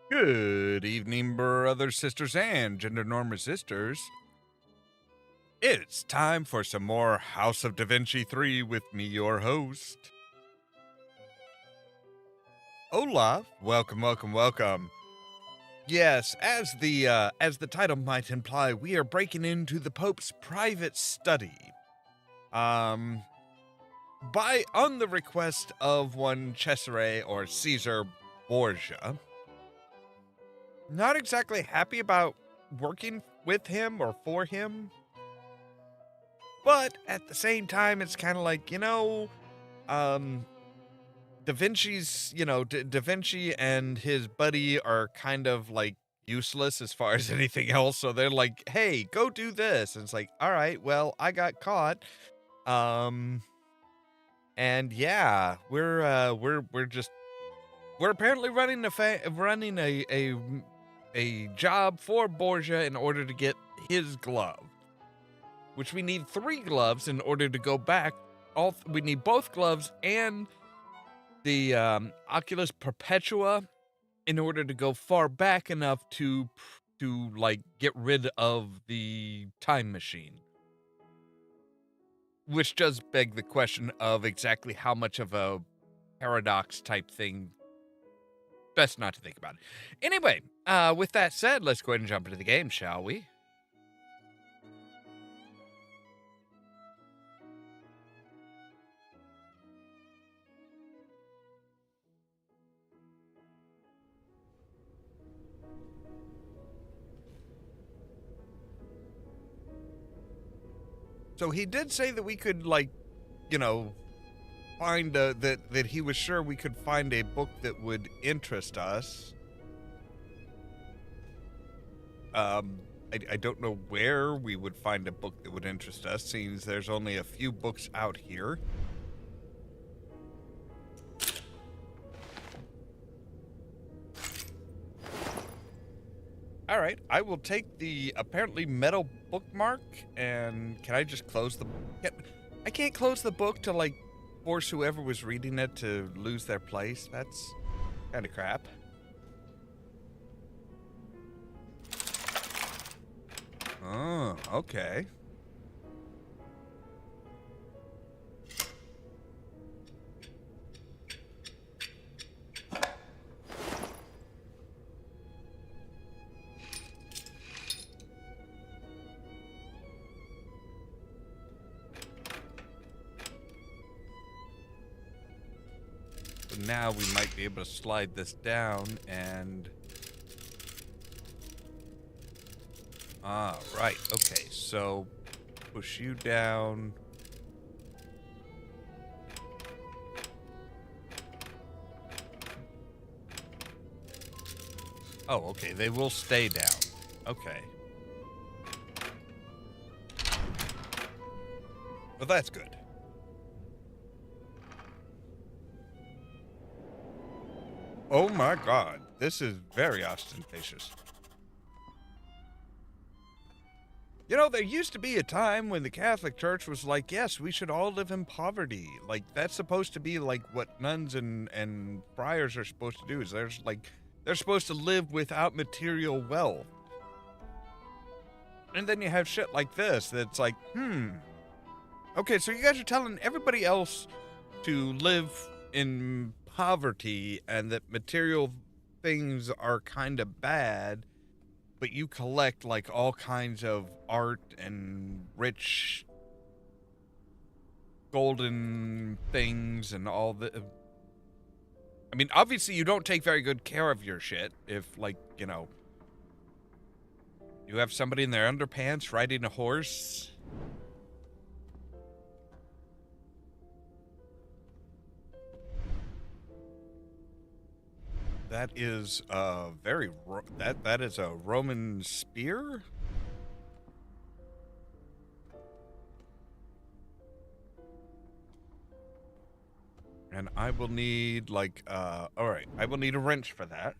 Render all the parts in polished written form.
Good evening, brothers, sisters, and gender norm resistors. It's time for some more House of Da Vinci 3 with me, your host, Ollamh. Welcome, welcome, welcome. Yes, as the title might imply, we are breaking into the Pope's private study. On the request of one Cesare or Caesar Borgia. Not exactly happy about working with him or for him. But at the same time, it's kind of like, Da Vinci's, Da Vinci and his buddy are kind of like useless as far as anything else. So they're like, hey, go do this. And it's like, all right, well, I got caught. Um, and yeah, we're apparently running a job for Borgia in order to get his glove. Which we need 3 gloves in order to go back. We need both gloves and the Oculus Perpetua in order to go far back enough to like get rid of the time machine. Which does beg the question of exactly how much of a paradox type thing. Best not to think about it. Anyway, with that said, let's go ahead and jump into the game, shall we? So he did say that we could, like, find that he was sure we could find a book that would interest us. I don't know where we would find a book that would interest us, seeing there's only a few books out here. All right, I will take the apparently metal bookmark, and can I just close the... I can't close the book to, like, force whoever was reading it to lose their place. That's kind of crap. Oh, okay. So now we might be able to slide this down and... Ah, right. Okay, so push you down. Oh, okay. They will stay down. Okay. Well, that's good. Oh my god. This is very ostentatious. You know, there used to be a time when the Catholic Church was like, yes, we should all live in poverty. Like, that's supposed to be like what nuns and friars are supposed to do. Is they're supposed to live without material wealth. And then you have shit like this that's like, okay, so you guys are telling everybody else to live in poverty and that material things are kind of bad, but you collect like all kinds of art and rich golden things and all the... I mean, obviously you don't take very good care of your shit if, like, you have somebody in their underpants riding a horse. That is that is a Roman spear? And I will need, like, alright, I will need a wrench for that.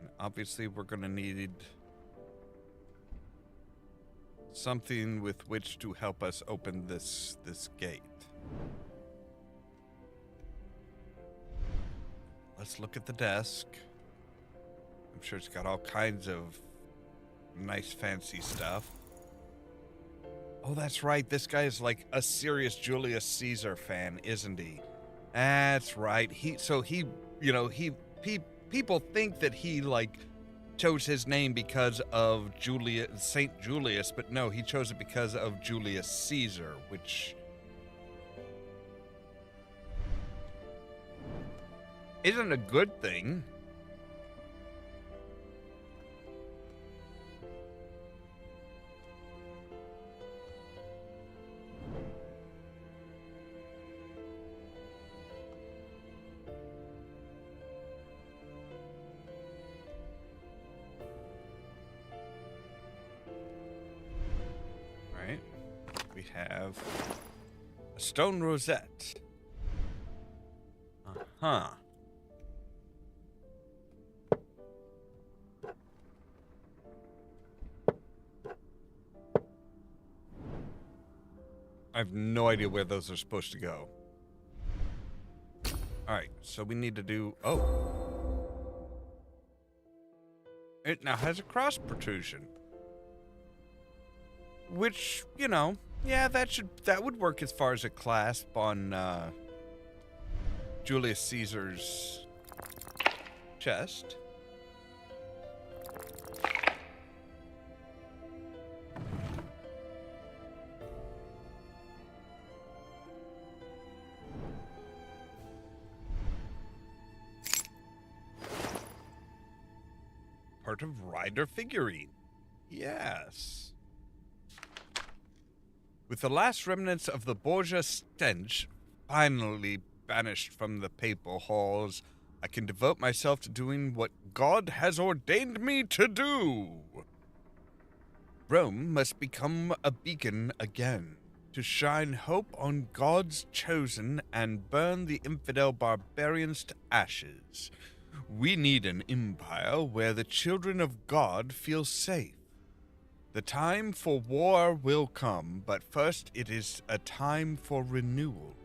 And obviously, we're gonna need something with which to help us open this gate. Let's look at the desk. I'm sure it's got all kinds of nice fancy stuff. Oh, that's right. This guy is like a serious Julius Caesar fan, isn't he? That's right. People think that he like chose his name because of Saint Julius, but no, he chose it because of Julius Caesar, which isn't a good thing. Right. We have a stone rosette. Uh-huh. I have no idea where those are supposed to go. Alright, so we need to do... Oh. It now has a cross protrusion. Which, you know, yeah, that would work as far as a clasp on Julius Caesar's chest. Part of rider figurine. Yes. With the last remnants of the Borgia stench finally banished from the papal halls, I can devote myself to doing what God has ordained me to do. Rome must become a beacon again, to shine hope on God's chosen and burn the infidel barbarians to ashes. We need an empire where the children of God feel safe. The time for war will come, but first it is a time for renewal.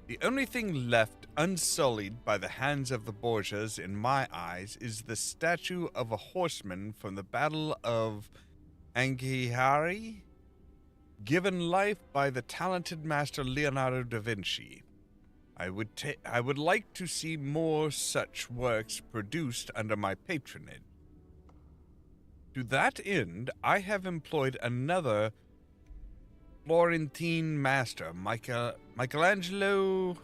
The only thing left unsullied by the hands of the Borgias in my eyes is the statue of a horseman from the Battle of Anghiari, given life by the talented master Leonardo da Vinci. I would like to see more such works produced under my patronage. To that end, I have employed another Florentine master, Michelangelo.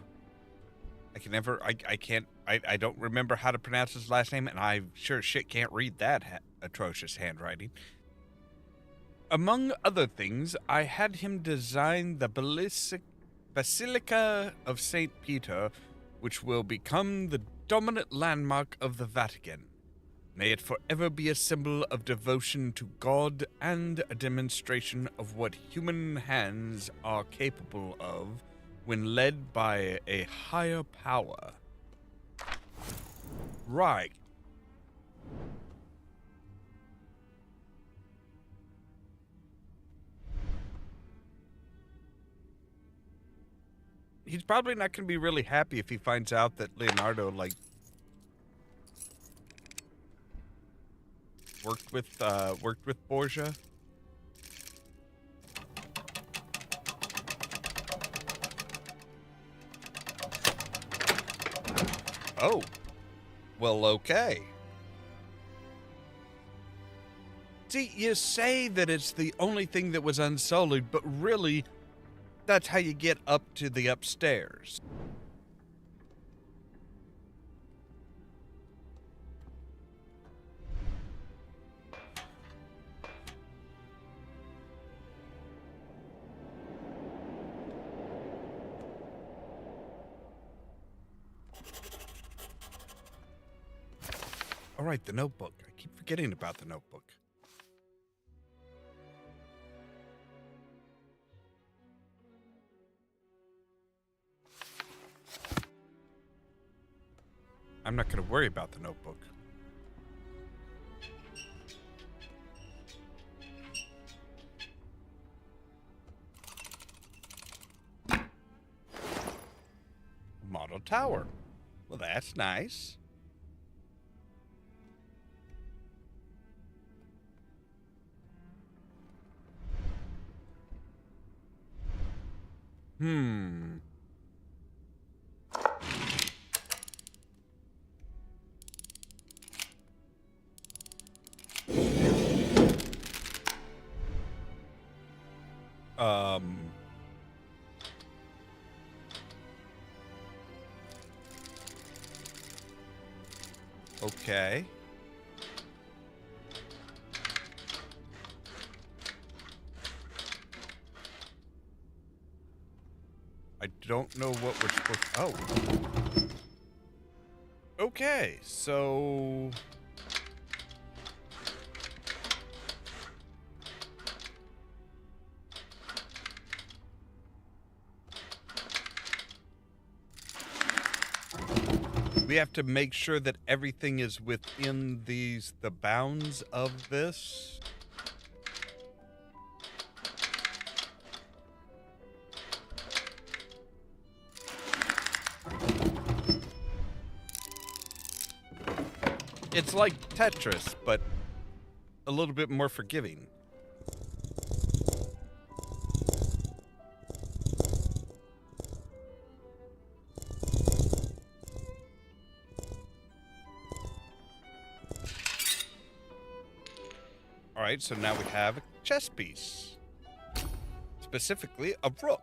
I don't remember how to pronounce his last name, and I sure as shit can't read that atrocious handwriting. Among other things, I had him design the Basilica of St. Peter, which will become the dominant landmark of the Vatican. May it forever be a symbol of devotion to God and a demonstration of what human hands are capable of when led by a higher power. Right. He's probably not going to be really happy if he finds out that Leonardo, like, worked with Borgia. Oh. Well, okay. See, you say that it's the only thing that was unsullied, but really, that's how you get up to the upstairs. All right, the notebook. I keep forgetting about the notebook. I'm not going to worry about the notebook. tower. Well, that's nice. Hmm. Okay. I don't know what we're supposed to... Oh. Okay, so... we have to make sure that everything is within the bounds of this. It's like Tetris, but a little bit more forgiving. All right, so now we have a chess piece. Specifically, a rook.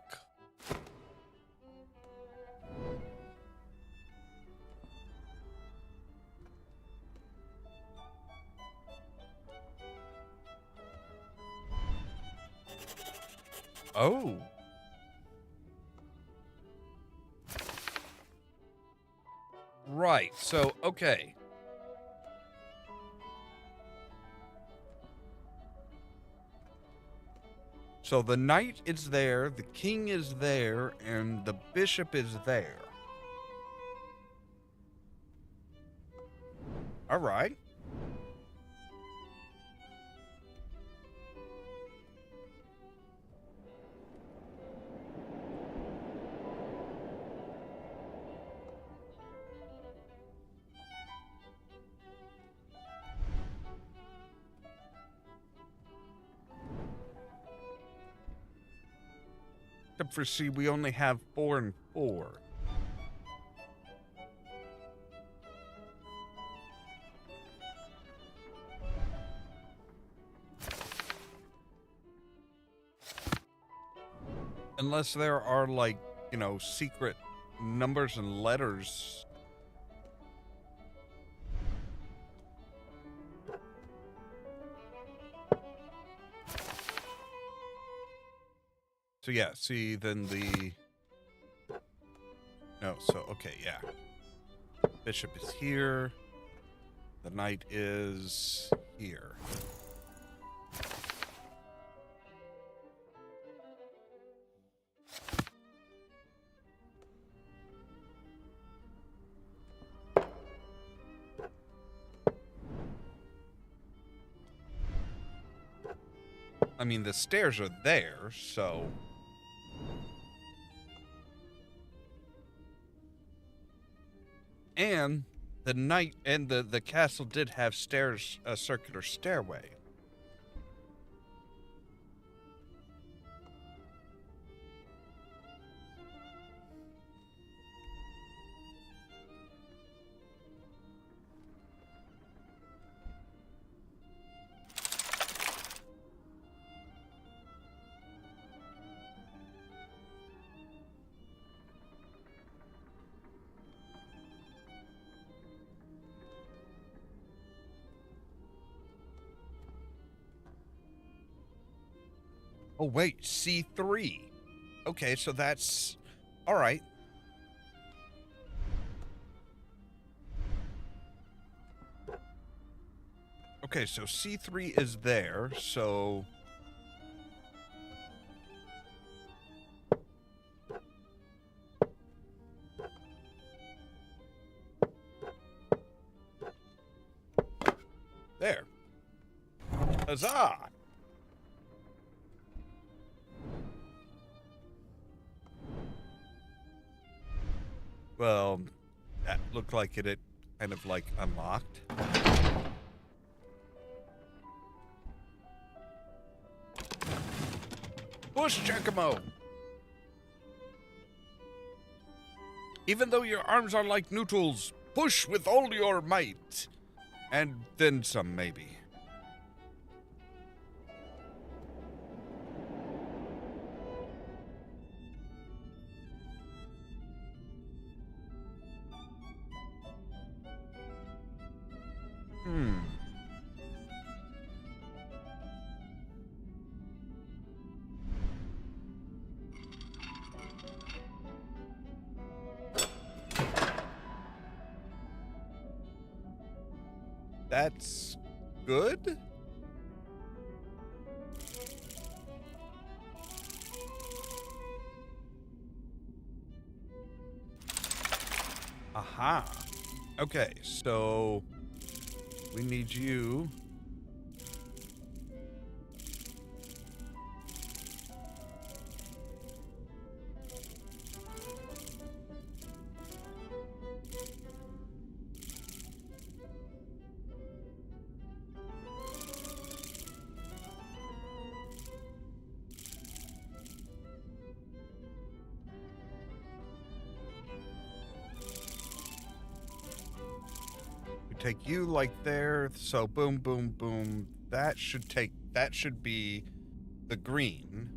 Oh. Right, so, okay. So the knight is there, the king is there, and the bishop is there. All right. Except for, see, we only have 4 and 4. Unless there are, like, you know, secret numbers and letters. So, yeah, see, then the... No, so, okay, yeah. Bishop is here. The knight is here. I mean, the stairs are there, so... And the knight and the castle did have stairs, a circular stairway. Oh, wait, C3. Okay, so that's... All right. Okay, so C3 is there, so... There. Huzzah! Well, that looked like it had kind of like unlocked. Push, Giacomo! Even though your arms are like noodles, push with all your might. And then some, maybe. That's good? Aha. Okay, so we need you. Take you like there, so boom, boom, boom. That should be the green.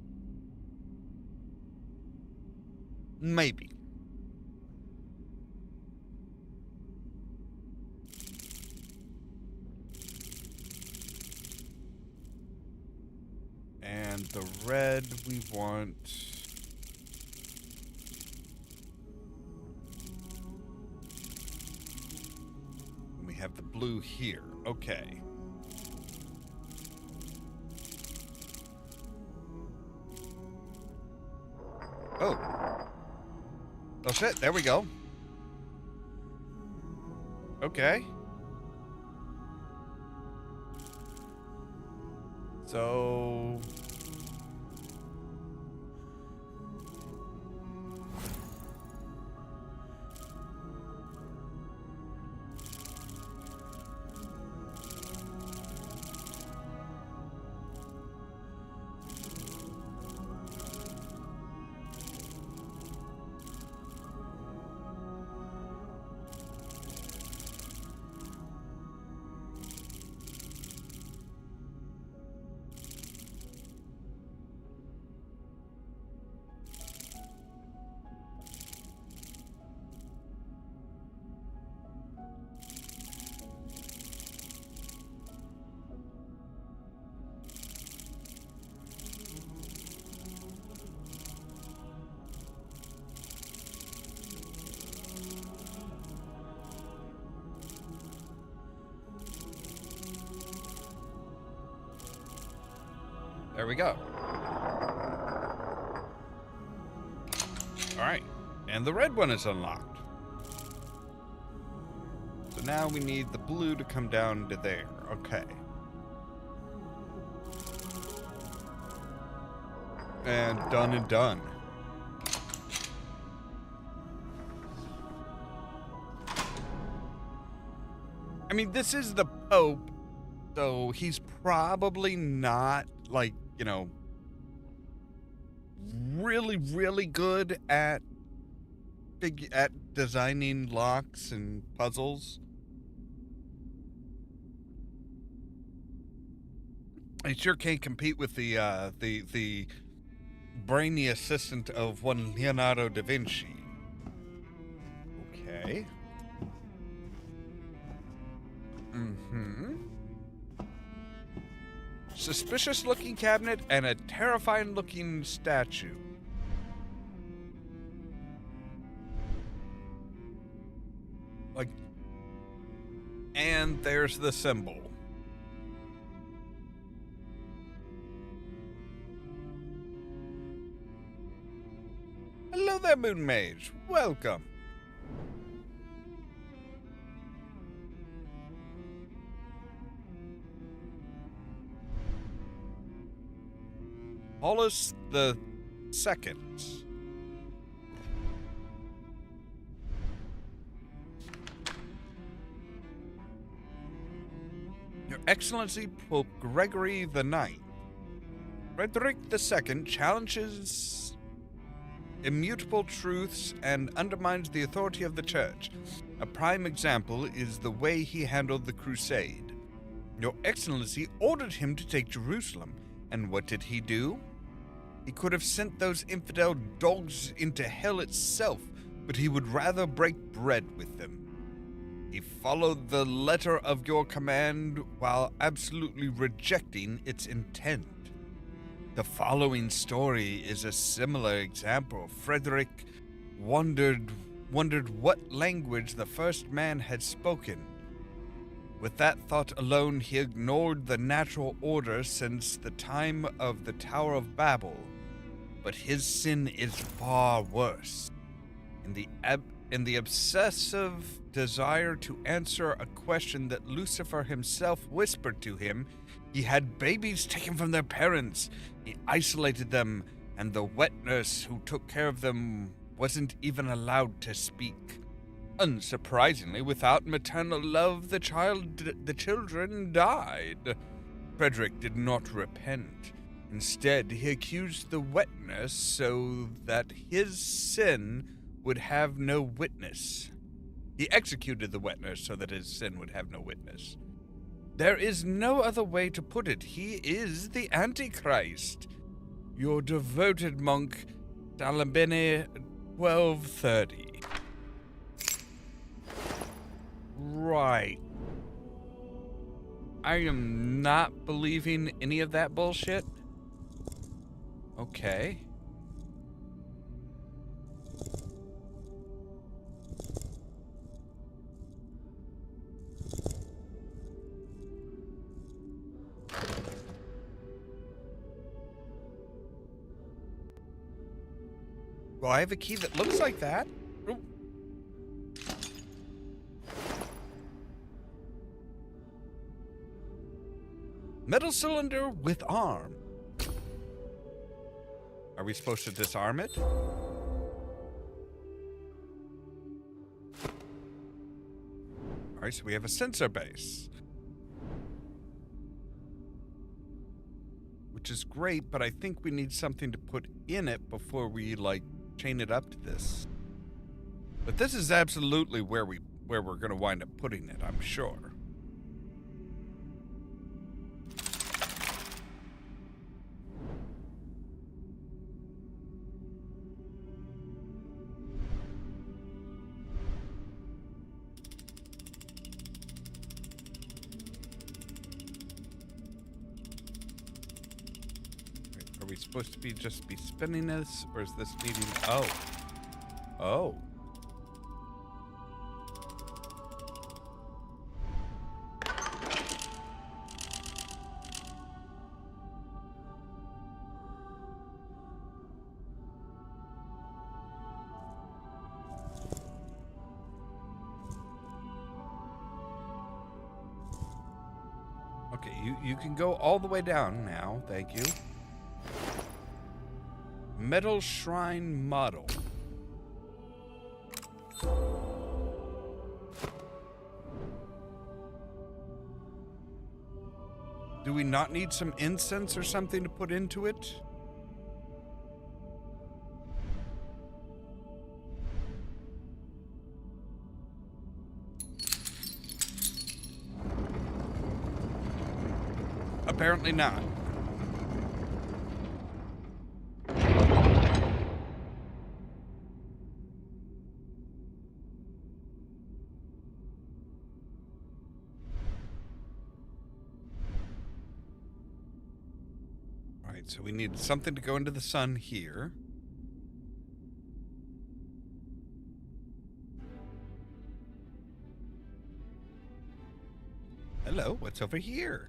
Maybe. And the red we want. Have the blue here. Okay. Oh. Oh shit, there we go. Okay. So... There we go. Alright. And the red one is unlocked. So now we need the blue to come down to there. Okay. And done and done. I mean, this is the Pope, so he's probably not, like, you know, really, really good at designing locks and puzzles. I sure can't compete with the brainy assistant of one Leonardo da Vinci. Okay. Suspicious looking cabinet and a terrifying looking statue. Like, and there's the symbol. Hello there, Moon Mage. Welcome. Paulus the Second. Excellency Pope Gregory IX. Frederick II challenges immutable truths and undermines the authority of the Church. A prime example is the way he handled the Crusade. Your Excellency ordered him to take Jerusalem, and what did he do? He could have sent those infidel dogs into hell itself, but he would rather break bread with them. He followed the letter of your command while absolutely rejecting its intent. The following story is a similar example. Frederick wondered what language the first man had spoken. With that thought alone, he ignored the natural order since the time of the Tower of Babel. But his sin is far worse. In the obsessive desire to answer a question that Lucifer himself whispered to him, he had babies taken from their parents. He isolated them, and the wet nurse who took care of them wasn't even allowed to speak. Unsurprisingly, without maternal love, the children died. Frederick did not repent. Instead, he accused the wet nurse so that his sin would have no witness. He executed the wet nurse so that his sin would have no witness. There is no other way to put it. He is the Antichrist. Your devoted monk, Dalabene 1230. Right. I am not believing any of that bullshit. Okay. Well, I have a key that looks like that. Ooh. Metal cylinder with arm. Are we supposed to disarm it? Alright, so we have a sensor base. Which is great, but I think we need something to put in it before we, chain it up to this. But this is absolutely where we're going to wind up putting it, I'm sure. Are we supposed to just be spinning this, or is this needing... Oh. Okay, you can go all the way down now, thank you. Metal shrine model. Do we not need some incense or something to put into it? Apparently not. So we need something to go into the sun here. Hello, what's over here?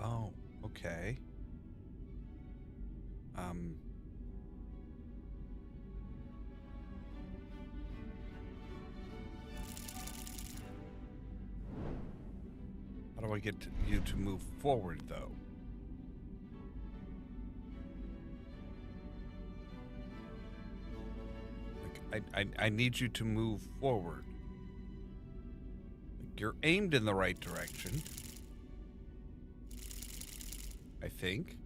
Oh, okay. How do I get you to move forward, though? I need you to move forward. You're aimed in the right direction, I think.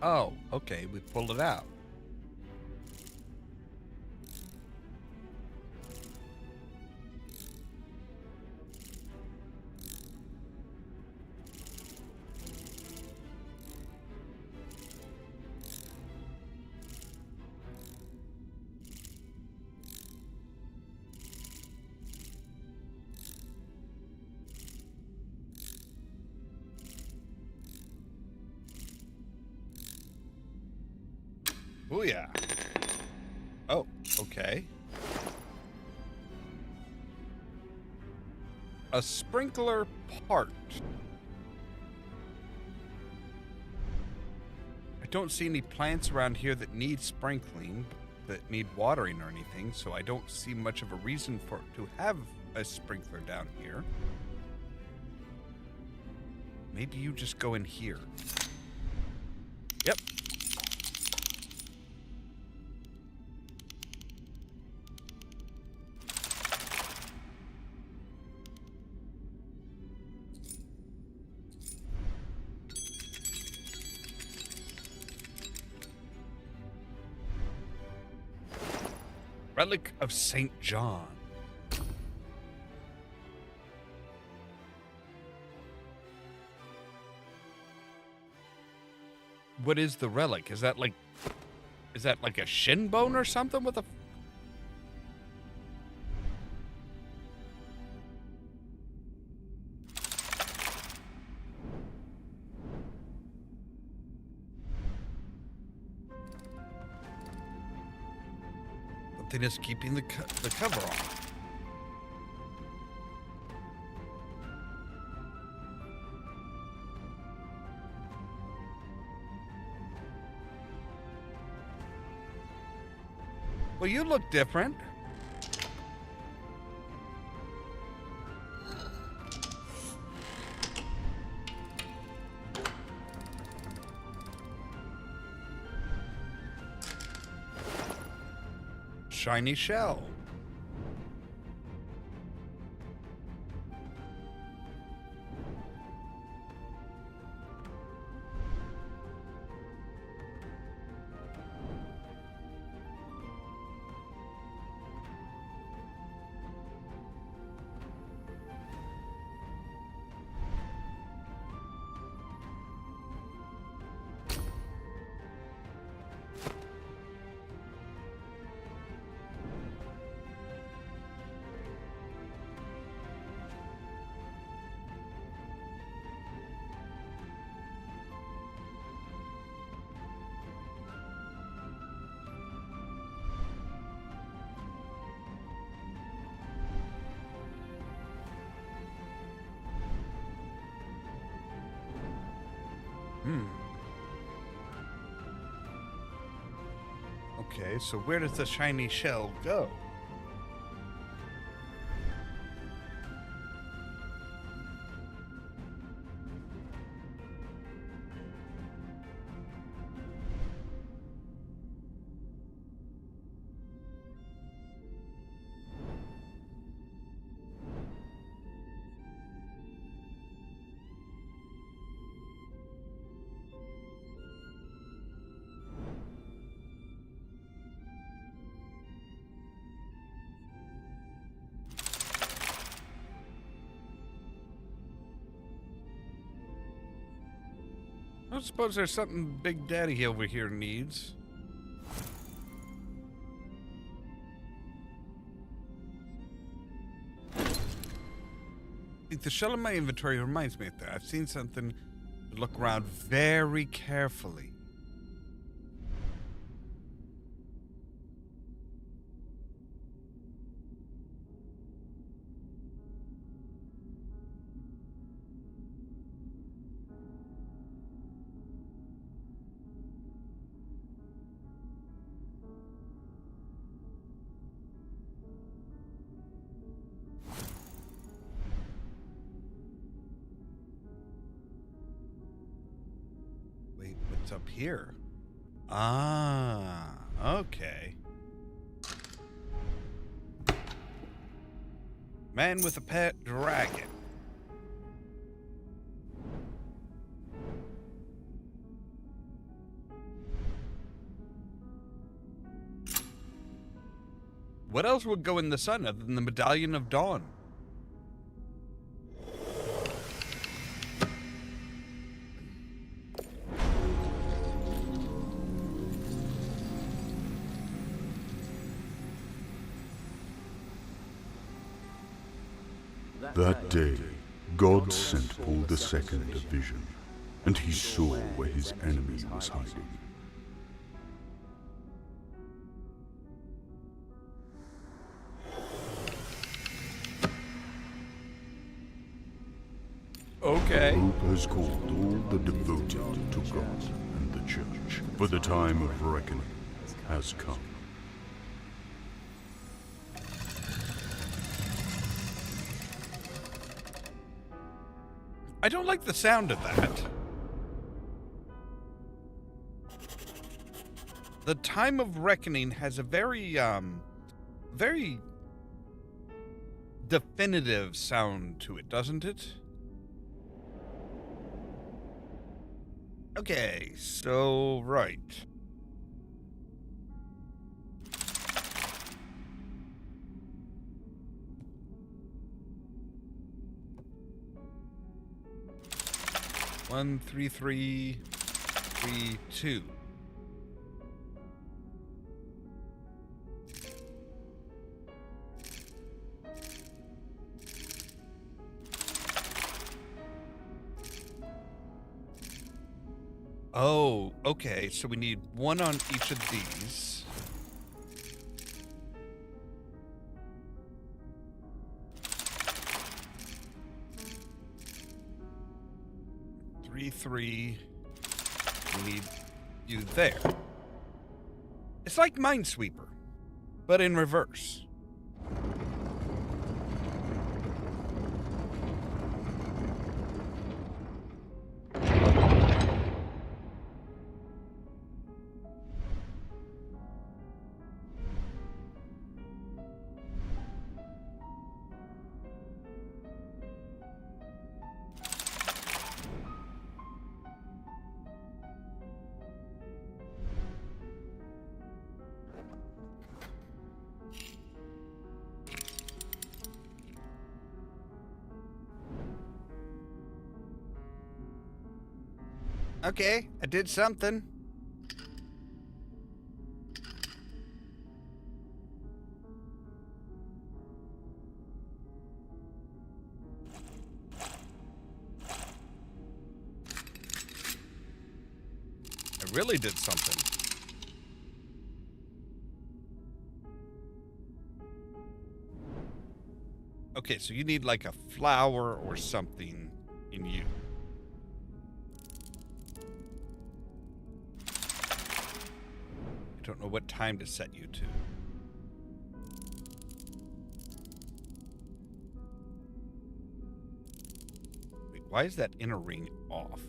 Oh, okay, we pulled it out. Oh, yeah. Oh, okay. A sprinkler part. I don't see any plants around here that need sprinkling, that need watering or anything, so I don't see much of a reason for it to have a sprinkler down here. Maybe you just go in here. Yep. Relic of St. John. What is the relic? Is that like a shin bone or something with a... Something is keeping the cover on. Well, you look different. Shiny shell. Okay, so where does the shiny shell go? I suppose there's something Big Daddy over here needs. The shell in my inventory reminds me of that. I've seen something to look around very carefully. it's up here. Ah, okay. Man with a pet dragon. What else would go in the sun other than the Medallion of Dawn? That day, God sent Paul II a vision, and he saw where his enemy was hiding. Okay. Pope has called all the devoted to God and the Church, for the time of reckoning has come. I don't like the sound of that. The time of reckoning has a very definitive sound to it, doesn't it? Okay, so, right. One, 3, 3, 3, 2. Oh, okay, so we need one on each of these. Three, 3. We need you there. It's like Minesweeper, but in reverse. Okay, I did something. I really did something. Okay, so you need like a flower or something in you. I don't know what time to set you to. Wait, why is that inner ring off?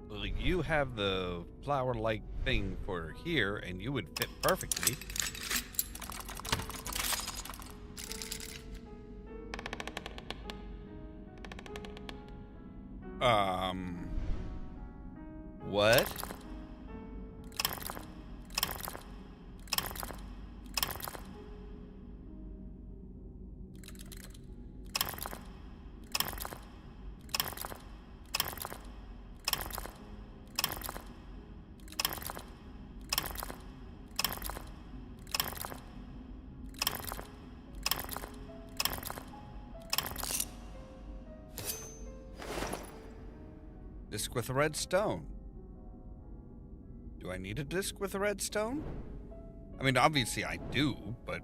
Well, you have the flower-like thing for here, and you would fit perfectly. What? Disc with a red stone. Do I need a disc with a red stone? I mean, obviously I do, but...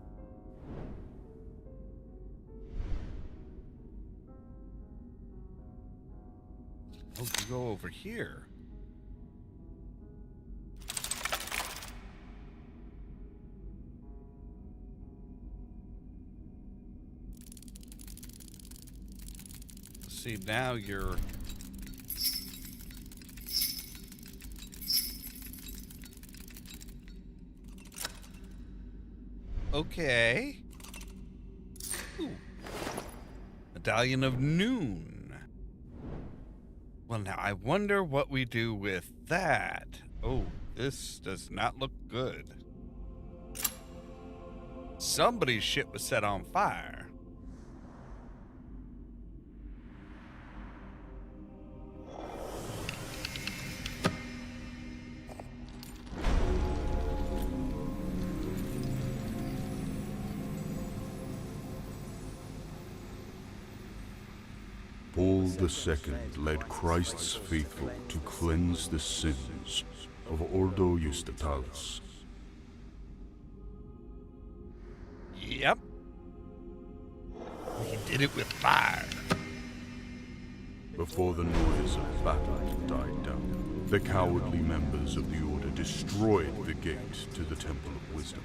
Oh, you go over here. See, now you're... Okay. Ooh. Medallion of Noon. Well, now, I wonder what we do with that. Oh, this does not look good. Somebody's shit was set on fire. Paul II led Christ's faithful to cleanse the sins of Ordo Justitalis. Yep. He did it with fire. Before the noise of battle died down, the cowardly members of the Order destroyed the gate to the Temple of Wisdom.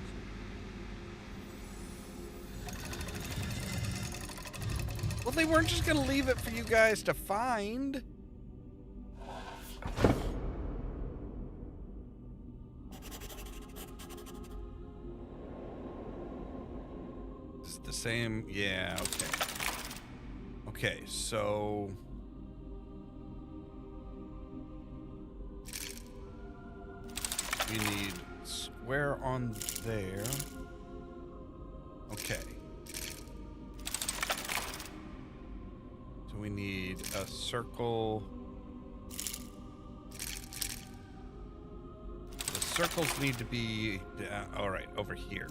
Well, they weren't just gonna leave it for you guys to find. Is it the same? Yeah, okay. Okay, so... we need square on there. Okay. So we need a circle. The circles need to be, all right, over here.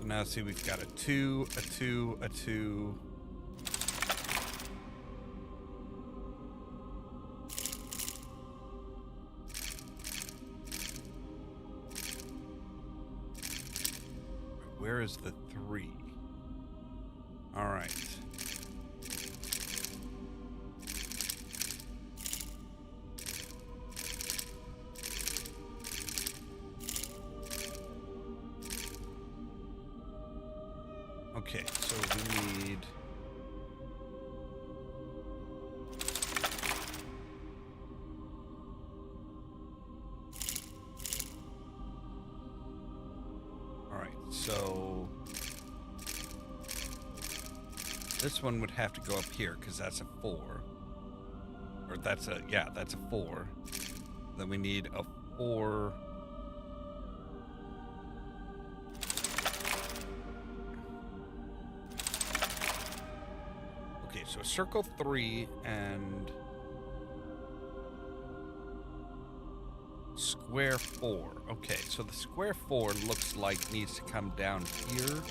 Now see, we've got a 2, a 2, a 2. Where is the 3? All right. Okay, so we need... all right, so... this one would have to go up here, because that's a 4. Or that's a... yeah, that's a 4. Then we need a 4... so circle 3 and square 4. Okay, so the square 4 looks like needs to come down here.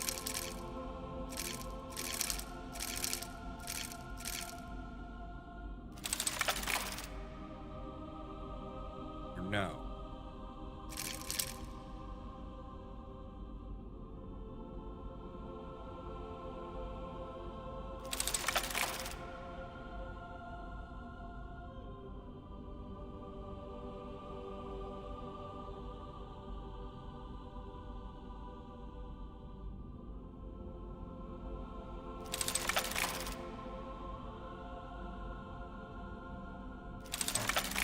Or no.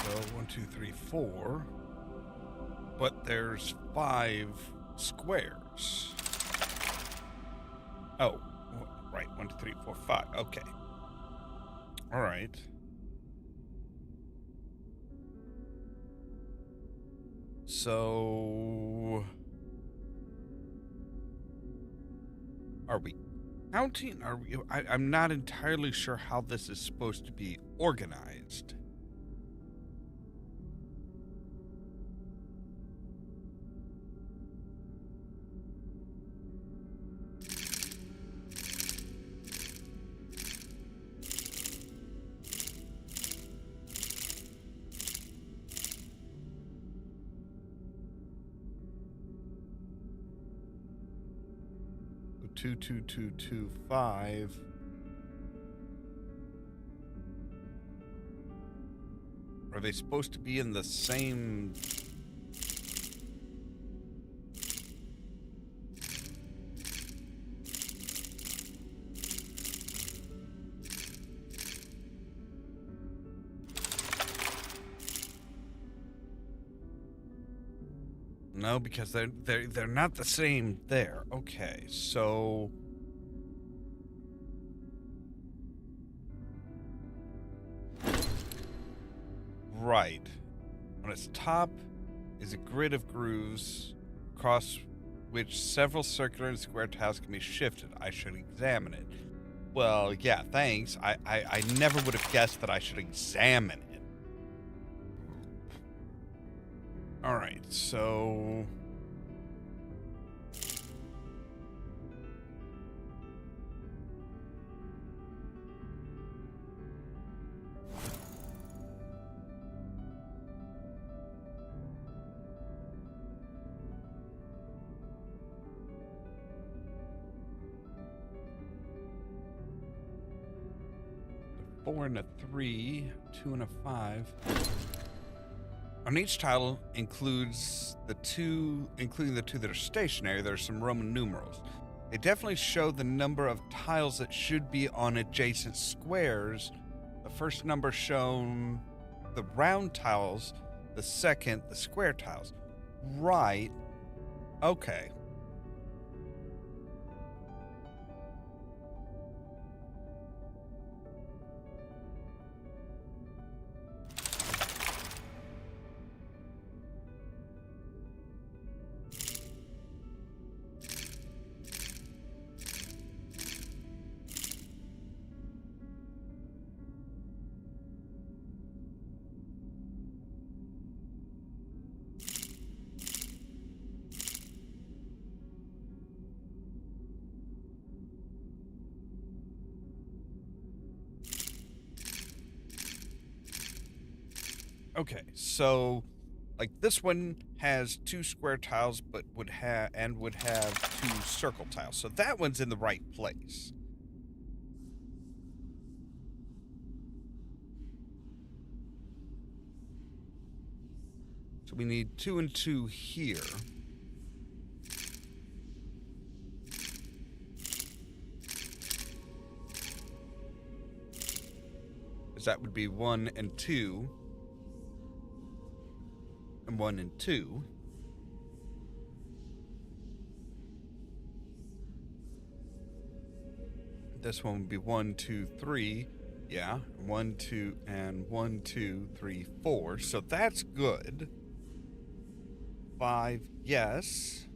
So 1, 2, 3, 4. But there's 5 squares. Oh, right. 1, 2, 3, 4, 5. Okay. All right. So, are we counting? Are we? I'm not entirely sure how this is supposed to be organized. 22225. Are they supposed to be in the same? No, because they're not the same there. Okay, so right. On its top is a grid of grooves across which several circular and square tiles can be shifted. I should examine it. Well, yeah, thanks. I never would have guessed that I should examine it. All right, so a 4 and a 3, 2 and a 5. On each tile includes including the two that are stationary, there's some Roman numerals. They definitely show the number of tiles that should be on adjacent squares. The first number shown the round tiles, the second the square tiles. Right. Okay. Okay, so like this one has 2 square tiles but would have 2 circle tiles. So that one's in the right place. So we need 2 and 2 here. Because that would be 1 and 2. And 1 and 2. This one would be 1, 2, 3. Yeah, 1, 2, and 1, 2, 3, 4. So that's good. 5, yes.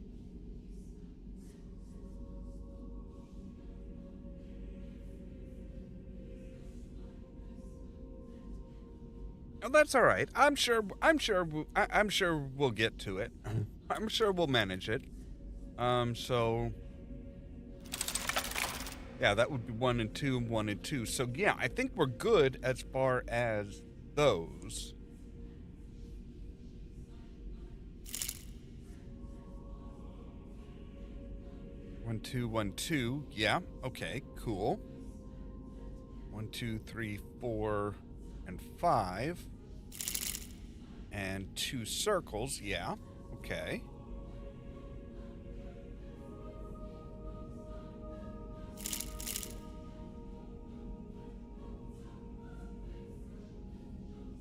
Oh, that's all right. I'm sure we'll get to it. I'm sure we'll manage it. So yeah, that would be 1 and 2 and 1 and 2. So yeah, I think we're good as far as those. One, two, 1, 2. Yeah, okay, cool. 1, 2, 3, 4, and 5. And 2 circles, yeah, okay.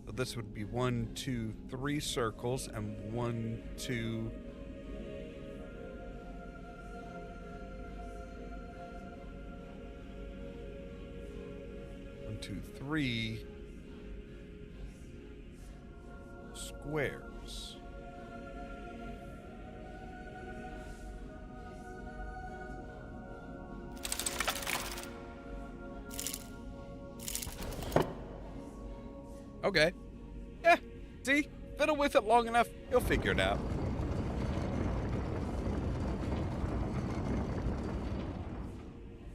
So this would be 1, 2, 3 circles and 1, 2. 1, 2, 3 squares. Okay. Yeah, see? Fiddle with it long enough, you'll figure it out.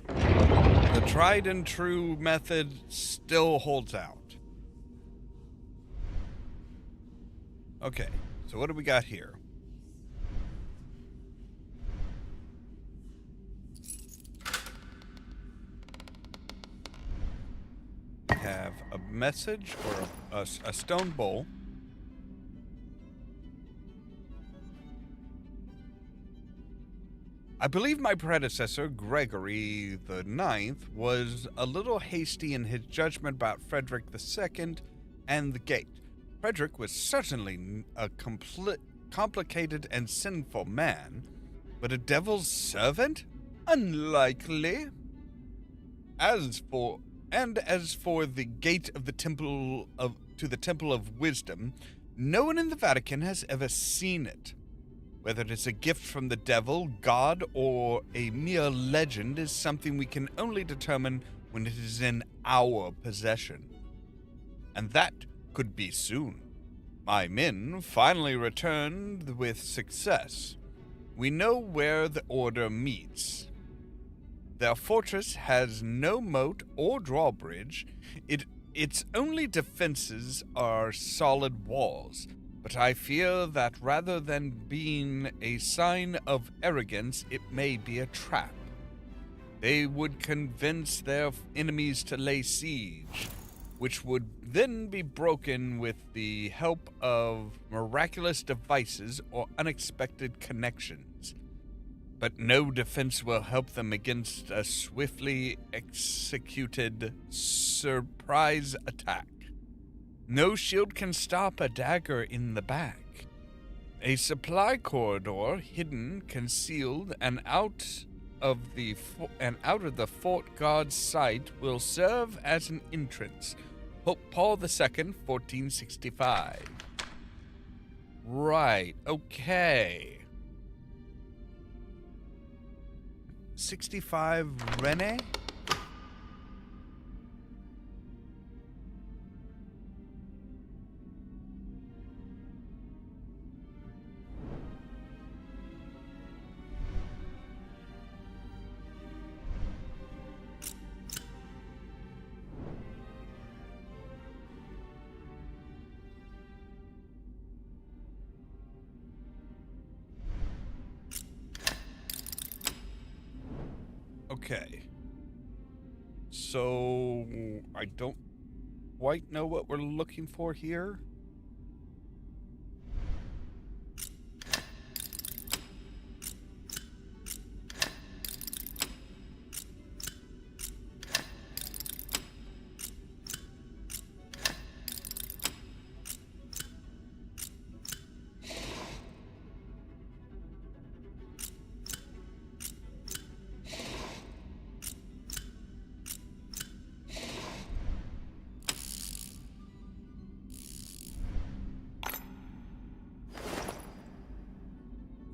The tried and true method still holds out. Okay, so what do we got here? message or a stone bowl. I believe my predecessor, Gregory the Ninth, was a little hasty in his judgment about Frederick II and the gate. Frederick was certainly a complicated and sinful man, but a devil's servant? Unlikely. As for the gate of the temple to the Temple of Wisdom, no one in the Vatican has ever seen it. Whether it is a gift from the devil, God, or a mere legend is something we can only determine when it is in our possession. And that could be soon. My men finally returned with success. We know where the order meets. Their fortress has no moat or drawbridge. Its only defenses are solid walls. But I fear that rather than being a sign of arrogance, it may be a trap. They would convince their enemies to lay siege, which would then be broken with the help of miraculous devices or unexpected connections. But no defense will help them against a swiftly executed surprise attack. No shield can stop a dagger in the back. A supply corridor, hidden, concealed, and out of the fort guard's sight, will serve as an entrance. Pope Paul II, 1465. Right, okay. 65 Rene? Okay. So, I don't quite know what we're looking for here.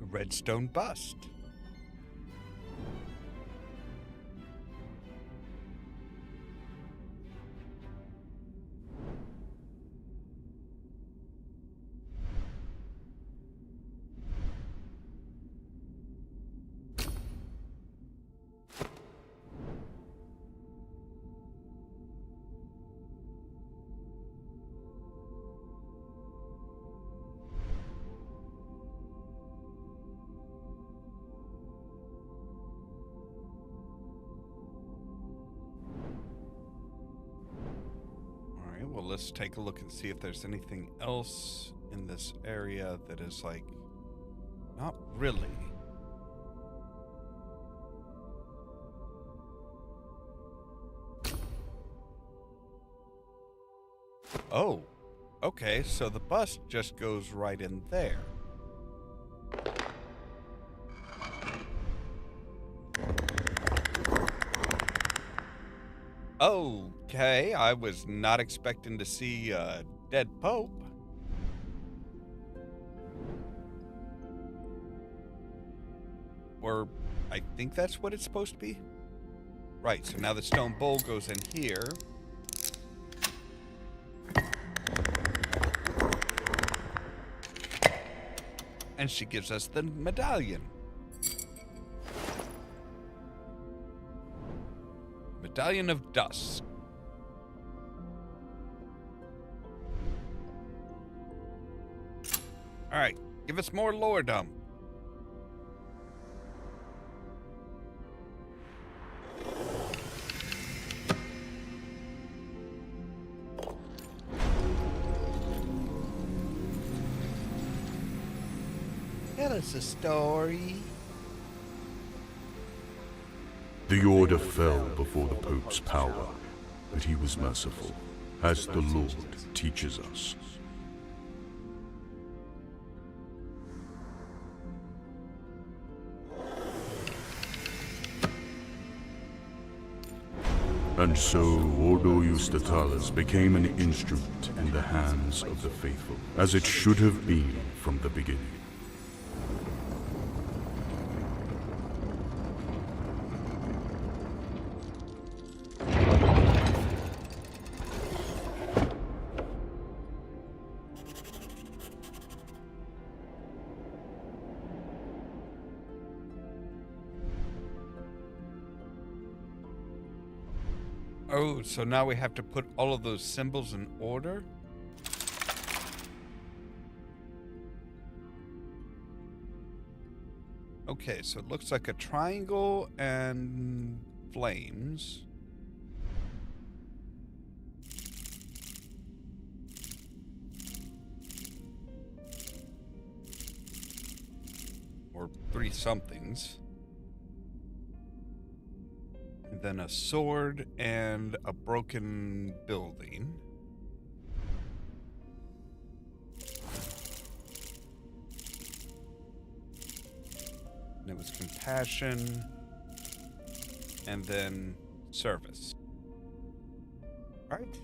Redstone bust. Well, let's take a look and see if there's anything else in this area that is, like, not really. Oh, okay, so the bus just goes right in there. Okay, I was not expecting to see a dead pope. Or, I think that's what it's supposed to be. Right, so now the stone bowl goes in here. And she gives us the medallion. Medallion of Dusk. Alright, give us more lore dump. Tell us a story. The Order fell before the Pope's power, but he was merciful, as the Lord teaches us. And so, Ordo Justitalis became an instrument in the hands of the faithful, as it should have been from the beginning. Oh, so now we have to put all of those symbols in order? Okay, so it looks like a triangle and flames. Or three somethings. And then a sword and a broken building. And it was compassion. And then service. Right?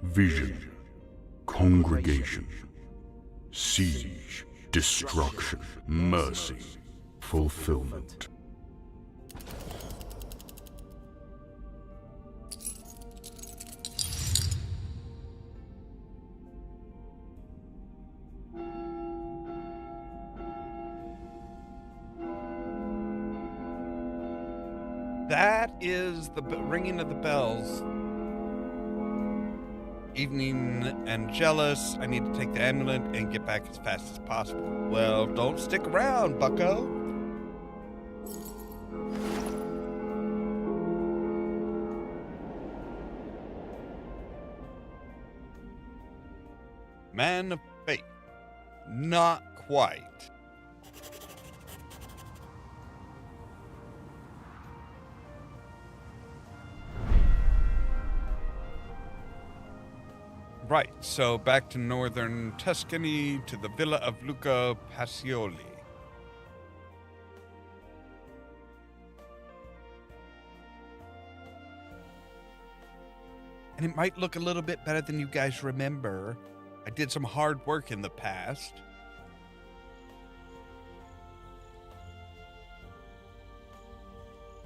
Vision. Congregation, siege, destruction, mercy, fulfillment. That is the ringing of the bells. Evening and jealous. I need to take the amulet and get back as fast as possible. Well, don't stick around, bucko. Man of faith. Not quite. Right, so back to northern Tuscany, to the villa of Luca Pacioli. And it might look a little bit better than you guys remember. I did some hard work in the past.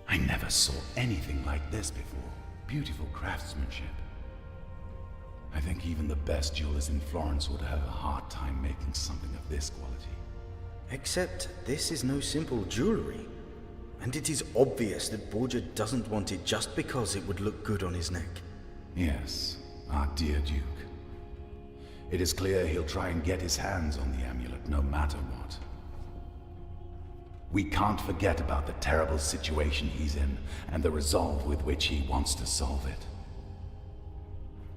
I never saw anything like this before. Beautiful craftsmanship. I think even the best jewelers in Florence would have a hard time making something of this quality. Except this is no simple jewelry. And it is obvious that Borgia doesn't want it just because it would look good on his neck. Yes, our dear Duke. It is clear he'll try and get his hands on the amulet no matter what. We can't forget about the terrible situation he's in and the resolve with which he wants to solve it.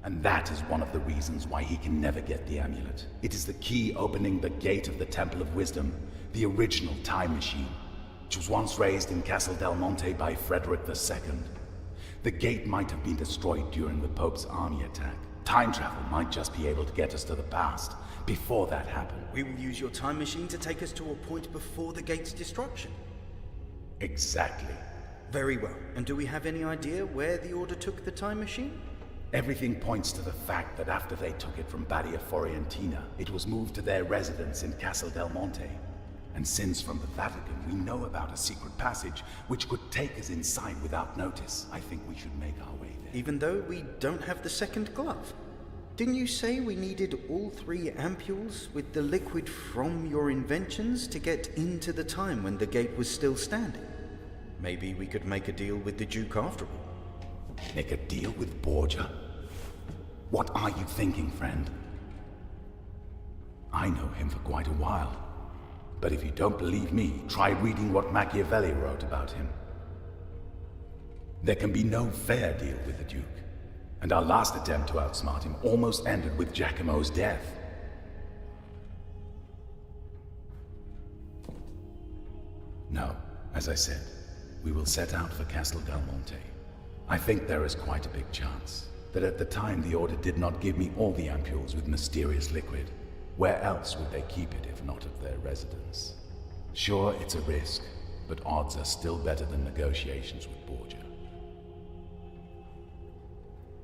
And that is one of the reasons why he can never get the amulet. It is the key opening the gate of the Temple of Wisdom, the original time machine, which was once raised in Castle Del Monte by Frederick II. The gate might have been destroyed during the Pope's army attack. Time travel might just be able to get us to the past, before that happened. We will use your time machine to take us to a point before the gate's destruction. Exactly. Very well. And do we have any idea where the Order took the time machine? Everything points to the fact that after they took it from Badia Forientina, it was moved to their residence in Castle Del Monte. And since from the Vatican we know about a secret passage which could take us inside without notice, I think we should make our way there. Even though we don't have the second glove? Didn't you say we needed all 3 ampules with the liquid from your inventions to get into the time when the gate was still standing? Maybe we could make a deal with the Duke after all. Make a deal with Borgia? What are you thinking, friend? I know him for quite a while. But if you don't believe me, try reading what Machiavelli wrote about him. There can be no fair deal with the Duke. And our last attempt to outsmart him almost ended with Giacomo's death. No, as I said, we will set out for Castle Del Monte. I think there is quite a big chance that at the time the Order did not give me all the ampules with mysterious liquid. Where else would they keep it if not at their residence? Sure, it's a risk, but odds are still better than negotiations with Borgia.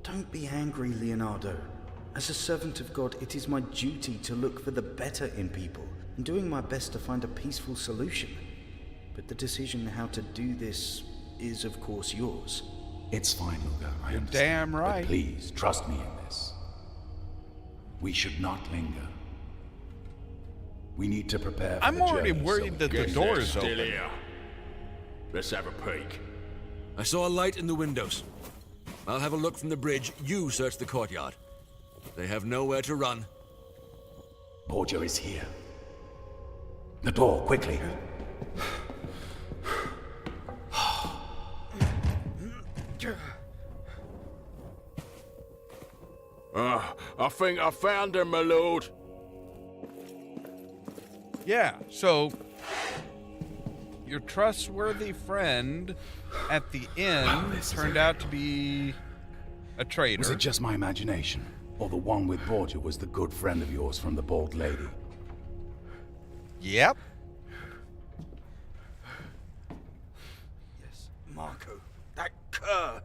Don't be angry, Leonardo. As a servant of God, it is my duty to look for the better in people, and doing my best to find a peaceful solution. But the decision how to do this is, of course, yours. It's fine, Luca, I You're understand. damn right. But please, trust me in this. We should not linger. We need to prepare for I'm the already journey, worried that the Guess door they're is still open. here. Let's have a peek. I saw a light in the windows. I'll have a look from the bridge. You search the courtyard. They have nowhere to run. Borgia is here. The door, quickly. I think I found him, my lord. Yeah, so your trustworthy friend at the inn this is turned out to be a traitor. Was it just my imagination? Or the one with Borgia was the good friend of yours from the Bald Lady? Yep. Yes, Marco. That cur!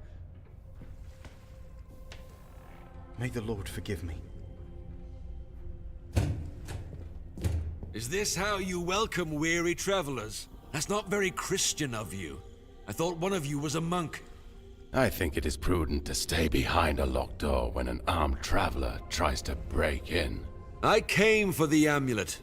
May the Lord forgive me. Is this how you welcome weary travelers? That's not very Christian of you. I thought one of you was a monk. I think it is prudent to stay behind a locked door when an armed traveler tries to break in. I came for the amulet.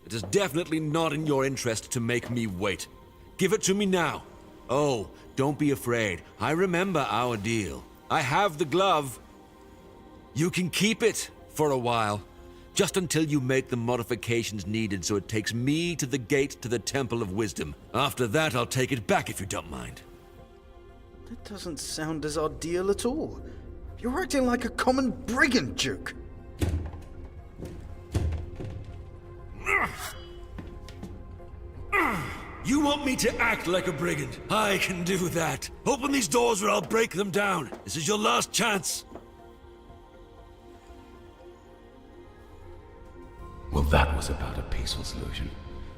It is definitely not in your interest to make me wait. Give it to me now. Oh, don't be afraid. I remember our deal. I have the glove. You can keep it for a while. Just until you make the modifications needed so it takes me to the gate to the Temple of Wisdom. After that, I'll take it back if you don't mind. That doesn't sound as our deal at all. You're acting like a common brigand, Duke. You want me to act like a brigand? I can do that. Open these doors or I'll break them down. This is your last chance. Well, that was about a peaceful solution.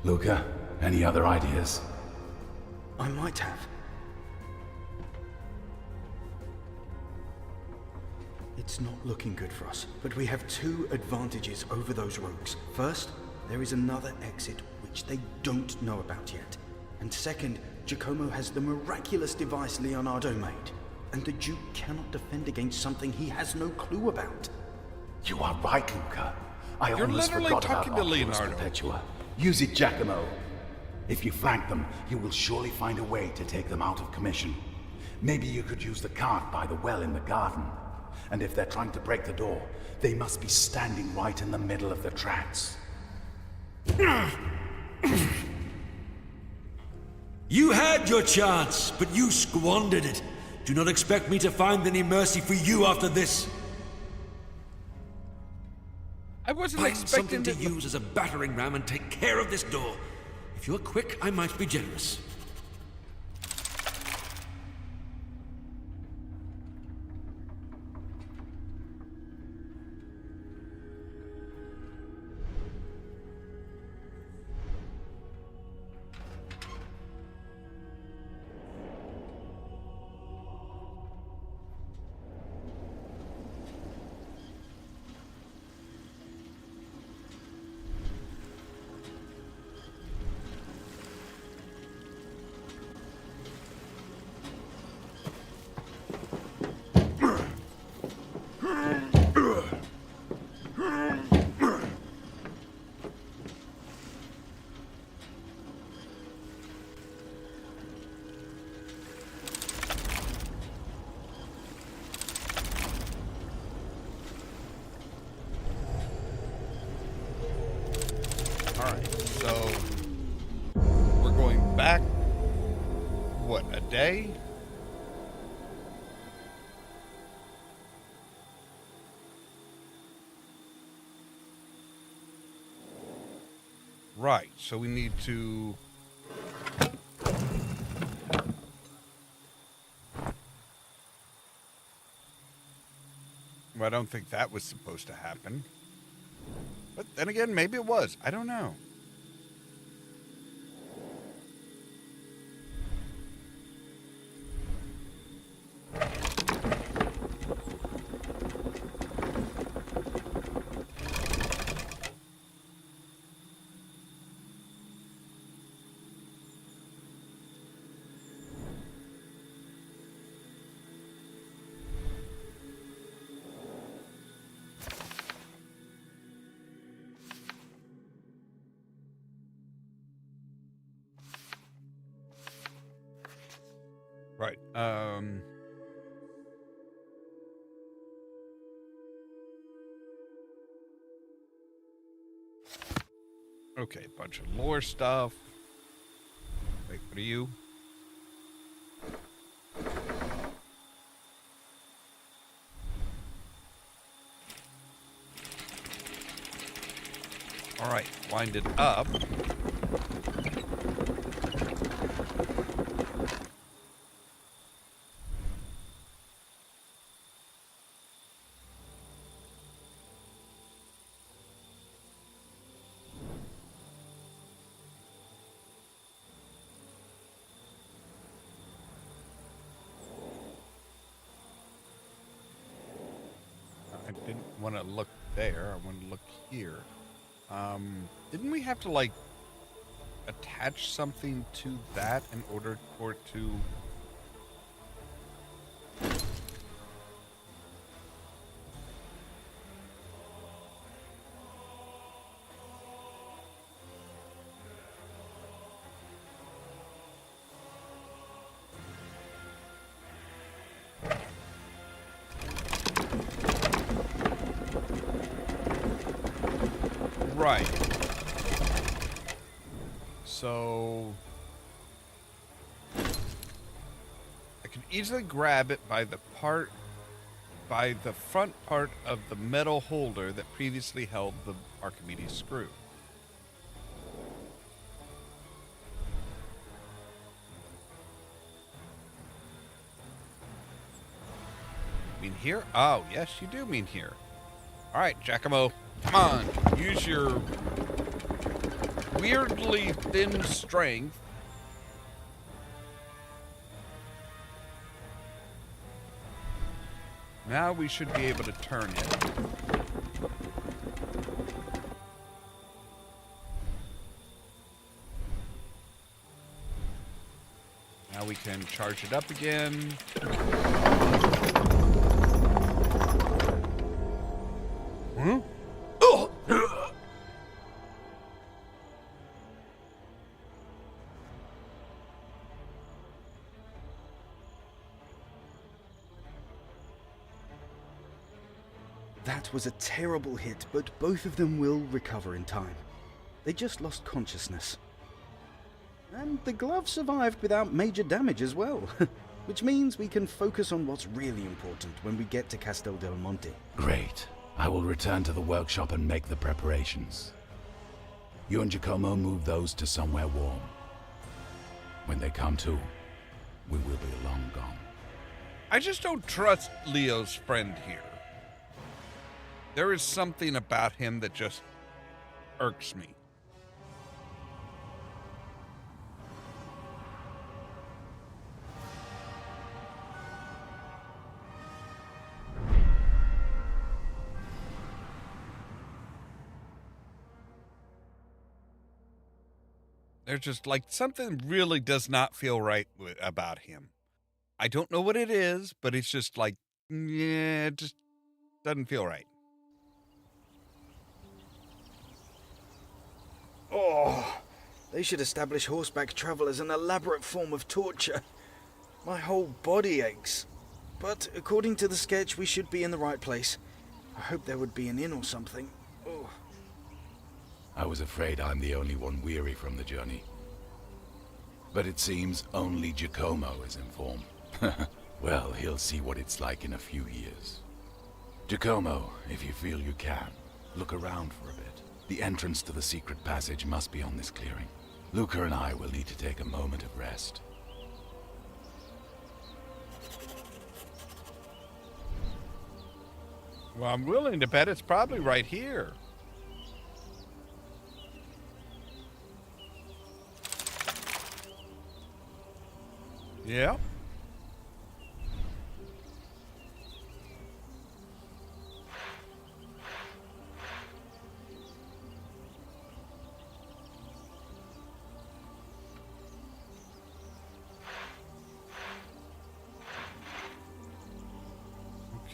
Luca, any other ideas? I might have. It's not looking good for us, but we have two advantages over those rogues. First, there is another exit which they don't know about yet. And second, Giacomo has the miraculous device Leonardo made. And the Duke cannot defend against something he has no clue about. You are right, Luca. I You're almost literally forgot talking about to Oculus Leonardo. Perpetua. Use it, Giacomo. If you flank them, you will surely find a way to take them out of commission. Maybe you could use the cart by the well in the garden. And if they're trying to break the door, they must be standing right in the middle of the tracks. You had your chance, but you squandered it. Do not expect me to find any mercy for you after this. I wasn't Find expecting something to use as a battering ram and take care of this door. If you're quick, I might be generous. Alright, so we're going back, what, a day? Right, so we need to... Well, I don't think that was supposed to happen. But then again, maybe it was. I don't know. Right. Okay, bunch of lore stuff. Wait, what are you? All right, wind it up. I didn't want to look there. I wanted to look here. Didn't we have to, like, attach something to that in order for it to... Right. So I can easily grab it by the front part of the metal holder that previously held the Archimedes screw. Mean here? Oh, yes, you do mean here. All right, Giacomo, come on, use your weirdly thin strength. Now we should be able to turn it. Now we can charge it up again. Huh? Oh! That was a terrible hit, but both of them will recover in time. They just lost consciousness. And the glove survived without major damage as well, which means we can focus on what's really important when we get to Castel del Monte. Great. I will return to the workshop and make the preparations. You and Giacomo move those to somewhere warm. When they come to, we will be long gone. I just don't trust Leo's friend here. There is something about him that just irks me. There's just like something really does not feel right about him. I don't know what it is, but it's just like, yeah, it just doesn't feel right. Oh, they should establish horseback travel as an elaborate form of torture. My whole body aches. But according to the sketch, we should be in the right place. I hope there would be an inn or something. Oh. I was afraid I'm the only one weary from the journey. But it seems only Giacomo is in form. Well, he'll see what it's like in a few years. Giacomo, if you feel you can, look around for a bit. The entrance to the secret passage must be on this clearing. Luca and I will need to take a moment of rest. Well, I'm willing to bet it's probably right here. Yeah.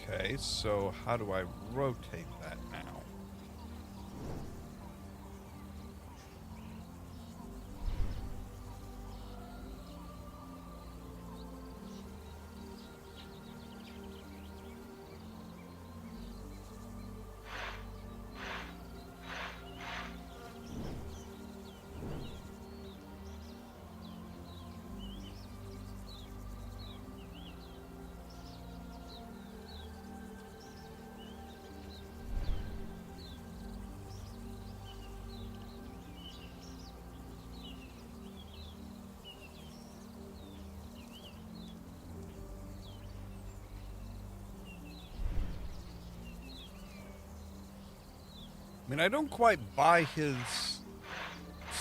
Okay, so how do I rotate that now? I mean, I don't quite buy his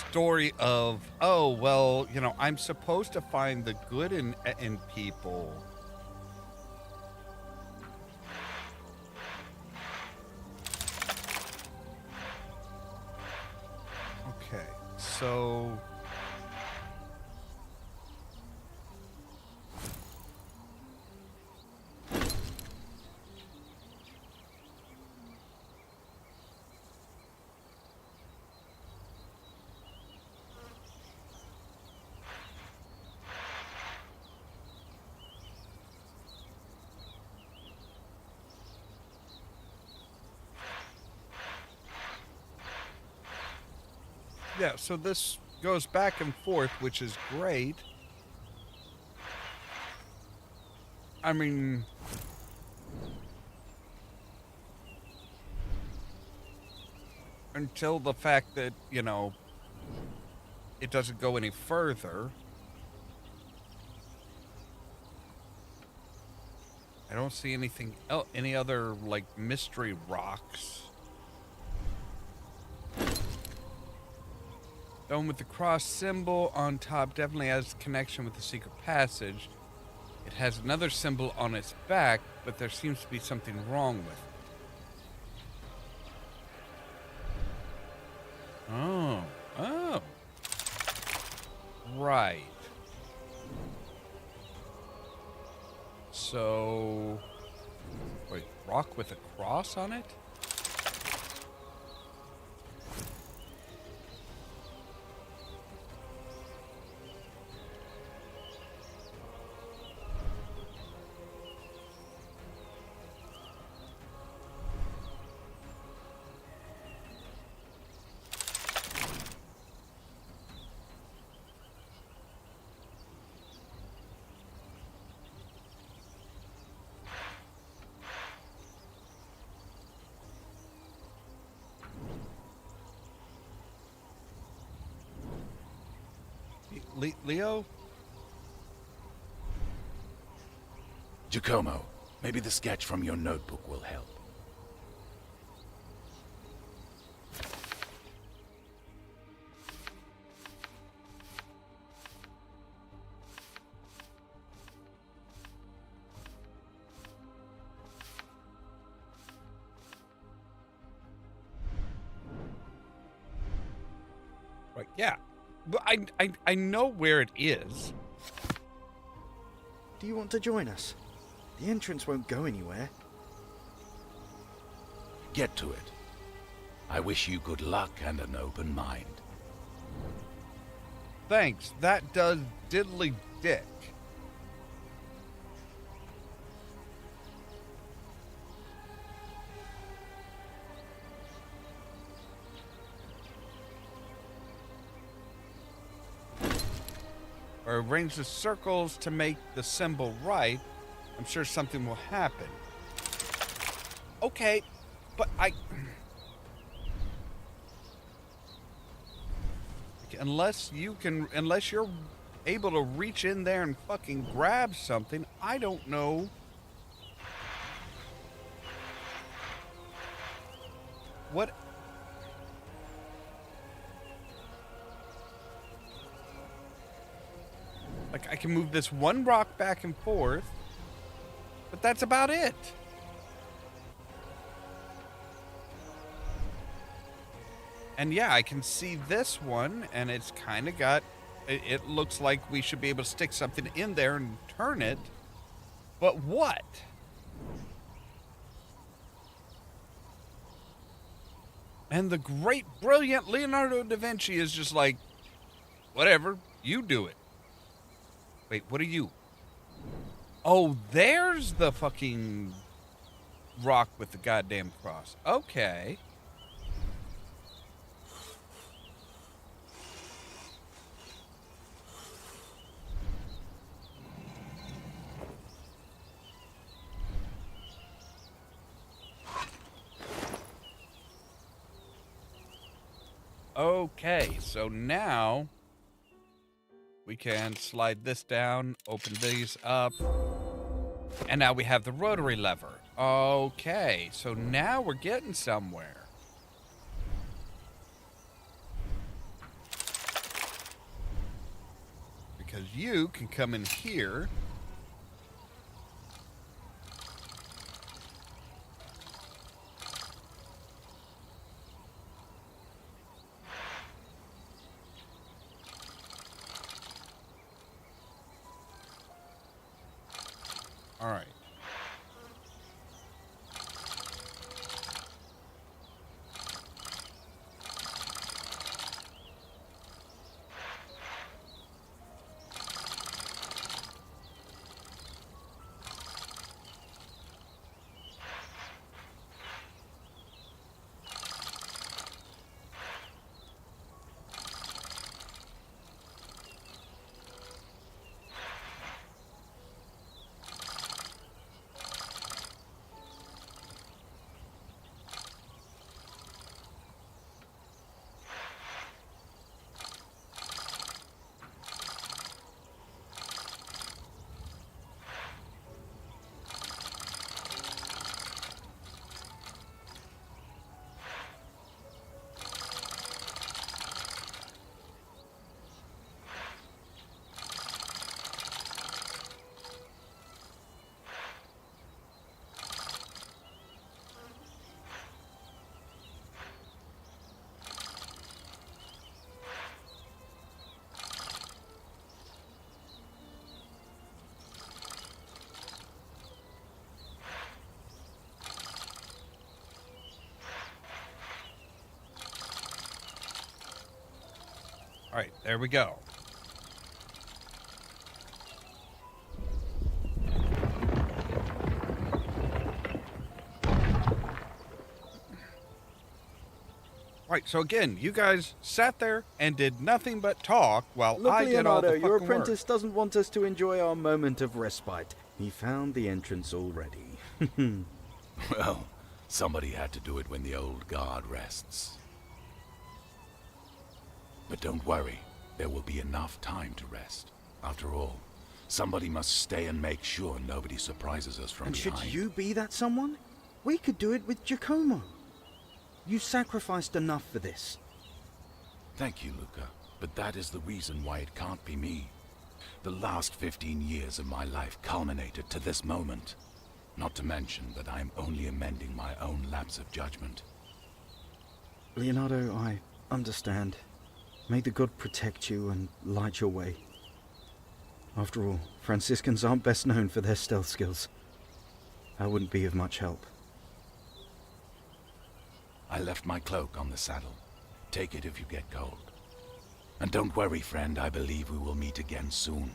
story of, oh, well, you know, I'm supposed to find the good in people. Okay, so... Yeah, so this goes back and forth, which is great. I mean... until the fact that, you know, it doesn't go any further. I don't see anything else, any other, like, mystery rocks. Dome with the cross symbol on top definitely has connection with the secret passage. It has another symbol on its back, but there seems to be something wrong with it. Oh. Right. So, wait, rock with a cross on it? Leo? Giacomo, maybe the sketch from your notebook will help. Right, yeah. But I know where it is. Do you want to join us? The entrance won't go anywhere. Get to it. I wish you good luck and an open mind. Thanks. That does diddly dick. Or arrange the circles to make the symbol right. I'm sure something will happen. Okay, but unless you're able to reach in there and fucking grab something, I don't know. What? Like, I can move this one rock back and forth, but that's about it. And yeah, I can see this one, and it's kind of got... It looks like we should be able to stick something in there and turn it. But what? And the great, brilliant Leonardo da Vinci is just like, whatever, you do it. Wait, what are you? Oh, there's the fucking rock with the goddamn cross. Okay. Okay, so now we can slide this down, open these up, and now we have the rotary lever. Okay, so now we're getting somewhere. Because you can come in here. All right. All right, there we go. Right, so again, you guys sat there and did nothing but talk while Look, I did all the Leonardo, fucking your work. apprentice doesn't want us to enjoy our moment of respite. He found the entrance already. Well, somebody had to do it when the old guard rests. But don't worry, there will be enough time to rest. After all, somebody must stay and make sure nobody surprises us from And behind. should you be that someone? We could do it with Giacomo. You sacrificed enough for this. Thank you, Luca, but that is the reason why it can't be me. The last 15 years of my life culminated to this moment. Not to mention that I am only amending my own lapse of judgment. Leonardo, I understand. May the god protect you and light your way. After all, Franciscans aren't best known for their stealth skills. I wouldn't be of much help. I left my cloak on the saddle. Take it if you get cold. And don't worry, friend, I believe we will meet again soon,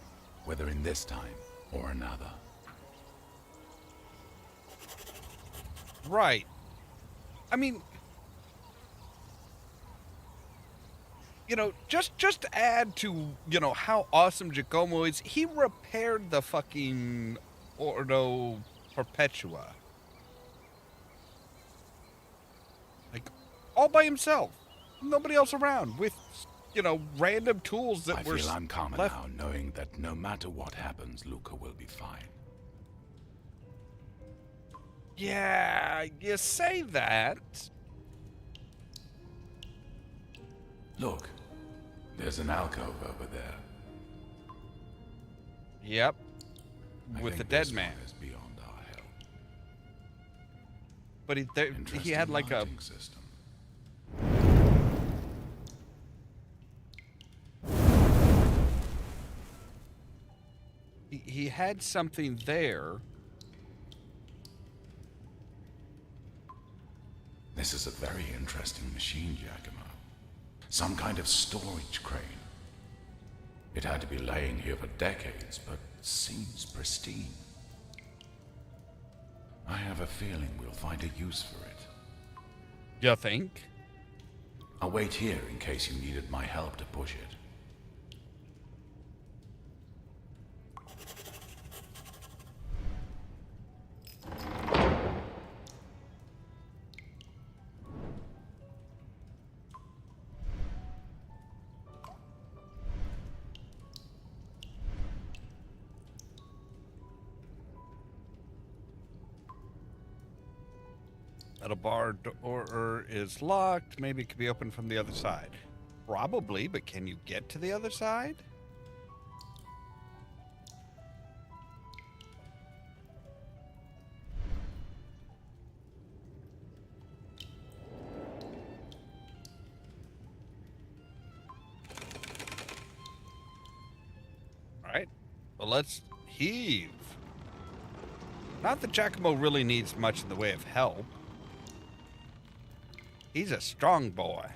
whether in this time or another. Right. I mean, you know, just to add to, you know, how awesome Giacomo is, he repaired the fucking Ordo Perpetua. Like, all by himself. Nobody else around, with random tools that I were feel I'm calmer left. now, knowing that no matter what happens, Luca will be fine. Yeah, you say that. Look, there's an alcove over there. Yep. I With the think dead this man. one is beyond our help. But he Interesting had like a lighting system. he had something there. This is a very interesting machine, Giacomo. Some kind of storage crane. It had to be laying here for decades, but seems pristine. I have a feeling we'll find a use for it. You think? I'll wait here in case you needed my help to push it. Metal bar door is locked. Maybe it could be opened from the other side. Probably, but can you get to the other side? All right. Well, let's heave. Not that Giacomo really needs much in the way of help. He's a strong boy.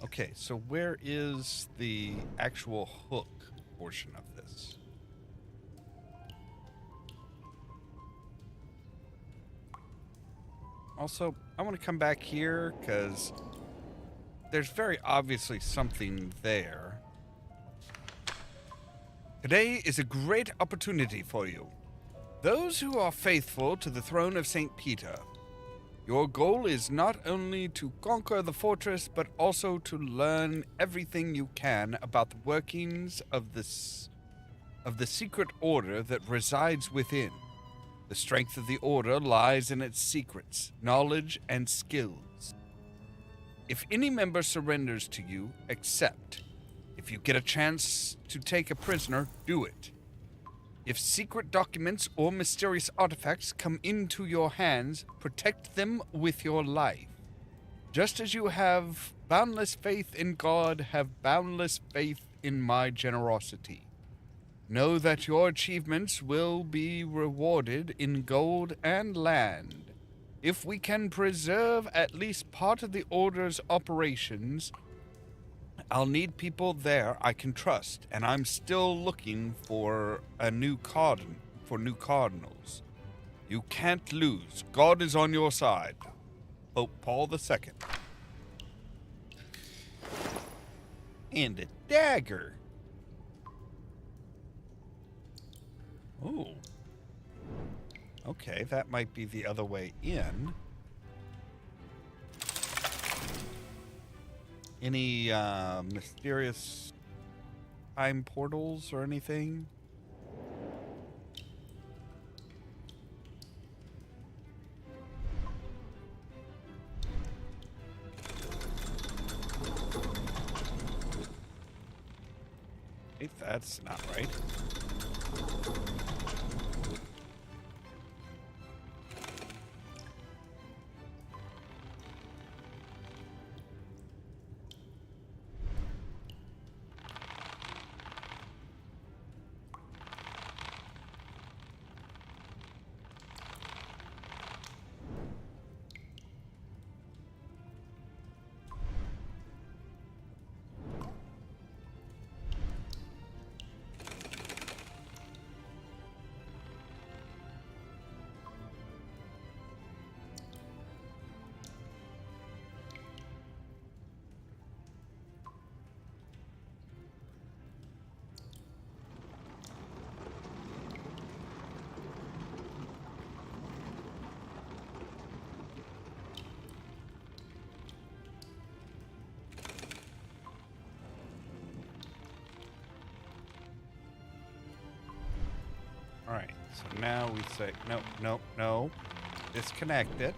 Okay, so where is the actual hook portion of this? Also, I want to come back here because there's very obviously something there. Today is a great opportunity for you. Those who are faithful to the throne of St. Peter. Your goal is not only to conquer the fortress, but also to learn everything you can about the workings of the secret order that resides within. The strength of the order lies in its secrets, knowledge, and skills. If any member surrenders to you, accept. If you get a chance to take a prisoner, do it. If secret documents or mysterious artifacts come into your hands, protect them with your life. Just as you have boundless faith in God, have boundless faith in my generosity. Know that your achievements will be rewarded in gold and land. If we can preserve at least part of the Order's operations, I'll need people there I can trust, and I'm still looking for new cardinals. You can't lose. God is on your side. Pope Paul II. And a dagger. Oh. Okay, that might be the other way in. Any mysterious time portals or anything? Hey, that's not right. All right, so now we say, no, no, no. Disconnect it.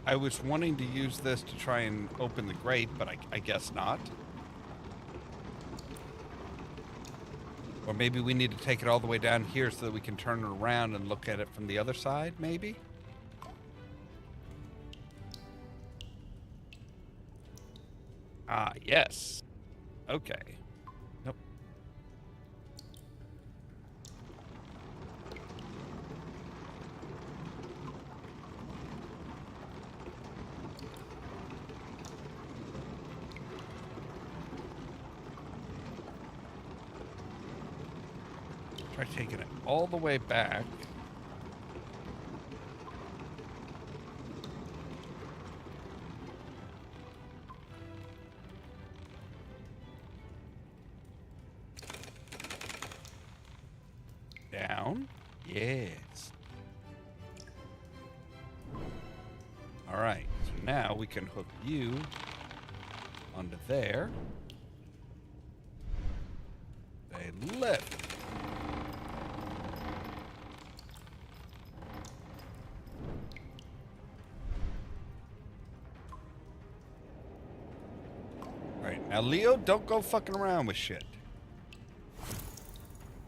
I was wanting to use this to try and open the grate, but I guess not. Or maybe we need to take it all the way down here so that we can turn it around and look at it from the other side, maybe? Ah, yes. Okay. Nope. Try taking it all the way back. Down. Yes. All right. So now we can hook you onto there. They lift. All right. Now, Leo, don't go fucking around with shit.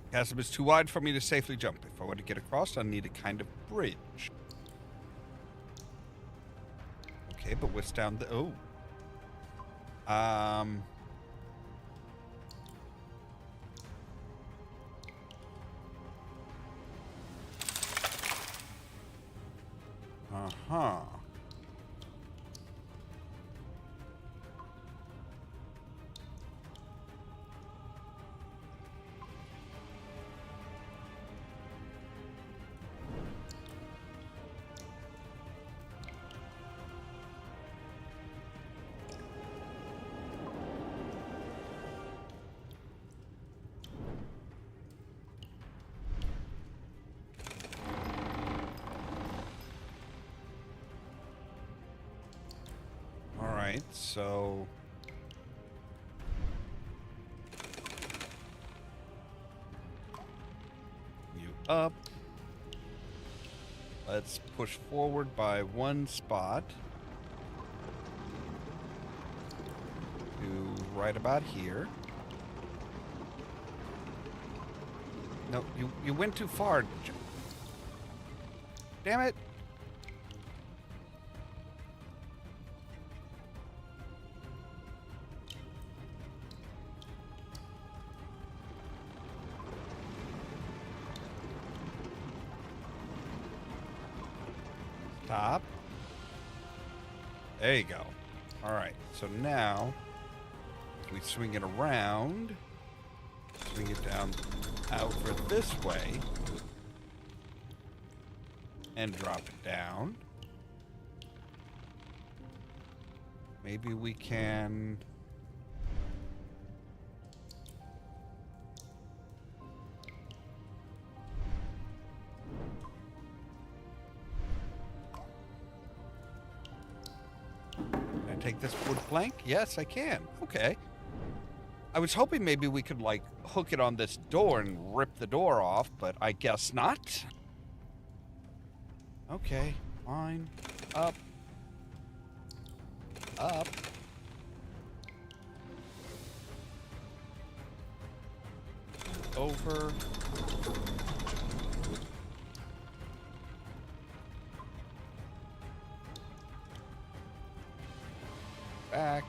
The chasm is too wide for me to safely jump. If I want to get across, I'll need a kind of bridge. Okay, but what's down the... Oh. Uh-huh. So you up. Let's push forward by one spot to right about here. No, you went too far. Damn it. Top. There you go. All right. So now we swing it around, swing it down out for this way, and drop it down. Maybe we can... take this wood plank? Yes, I can. Okay. I was hoping maybe we could, like, hook it on this door and rip the door off, but I guess not. Okay, fine. Up. Up. Over. Back.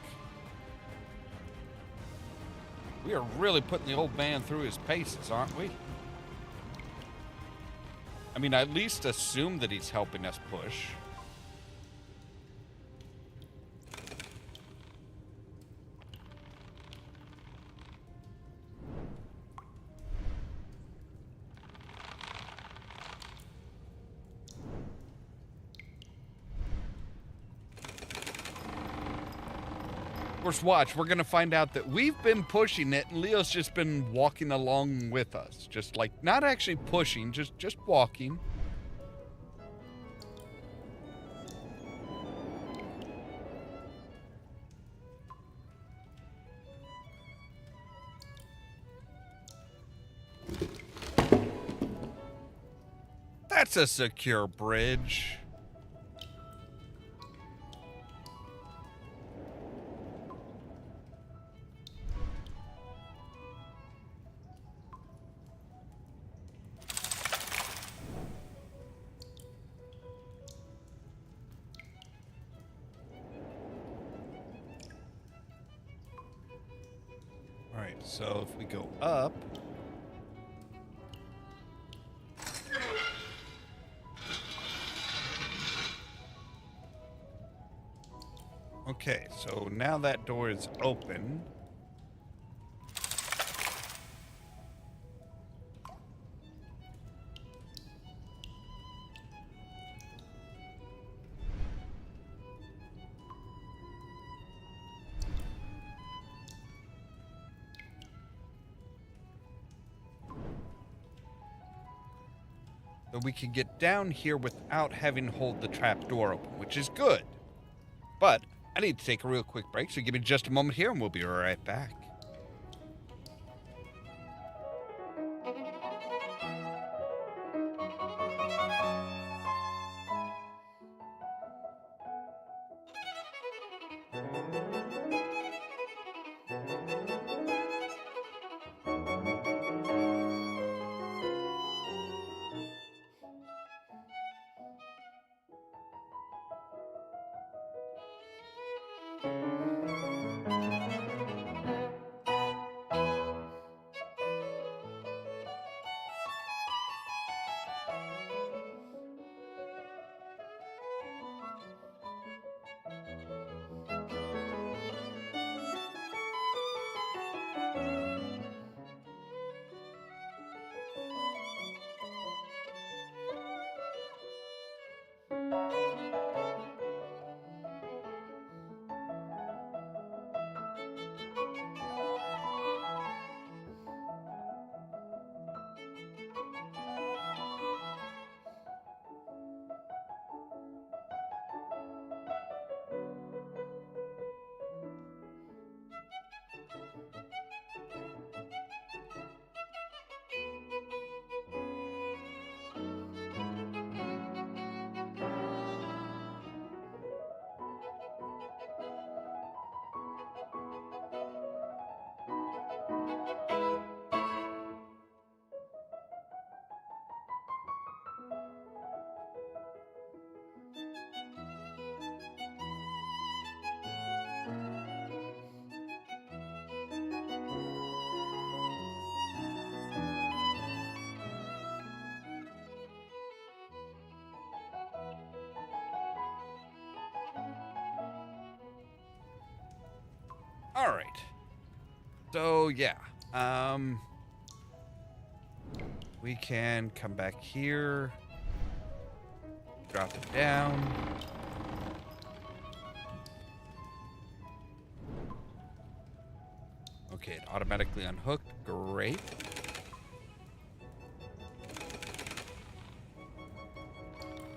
We are really putting the old man through his paces, aren't we? I mean, I at least assume that he's helping us push. Of course, watch, we're going to find out that we've been pushing it and Leo's just been walking along with us. Just like, not actually pushing, just walking. That's a secure bridge. All right, so if we go up, okay, so now that door is open. So we can get down here without having to hold the trap door open, which is good. But I need to take a real quick break, so give me just a moment here and we'll be right back. All right. So, yeah. We can come back here. Drop it down. Okay, it automatically unhooked. Great.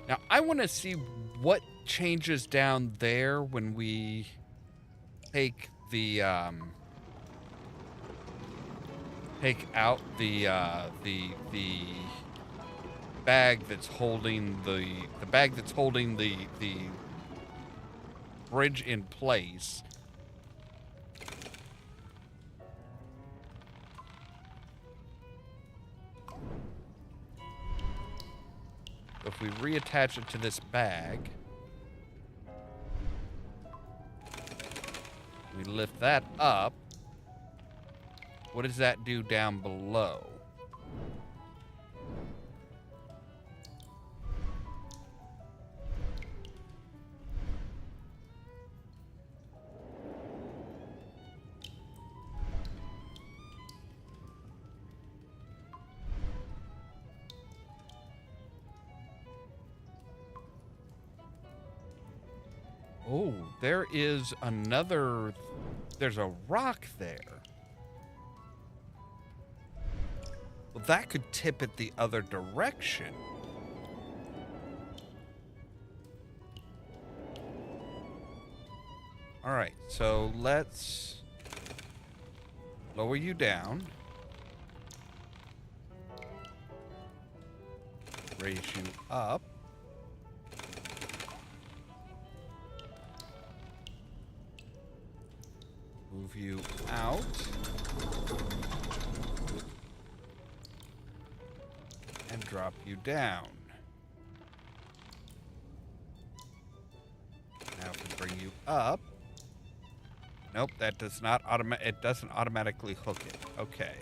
Now, I want to see what changes down there when we take the take out the bag that's holding the bridge in place. If we reattach it to this bag, we lift that up. What does that do down below? Oh, there is another... There's a rock there. Well, that could tip it the other direction. All right, so let's lower you down. raise you up. Move you out. And drop you down. Now if we bring you up. Nope, that does not it doesn't automatically hook it. Okay.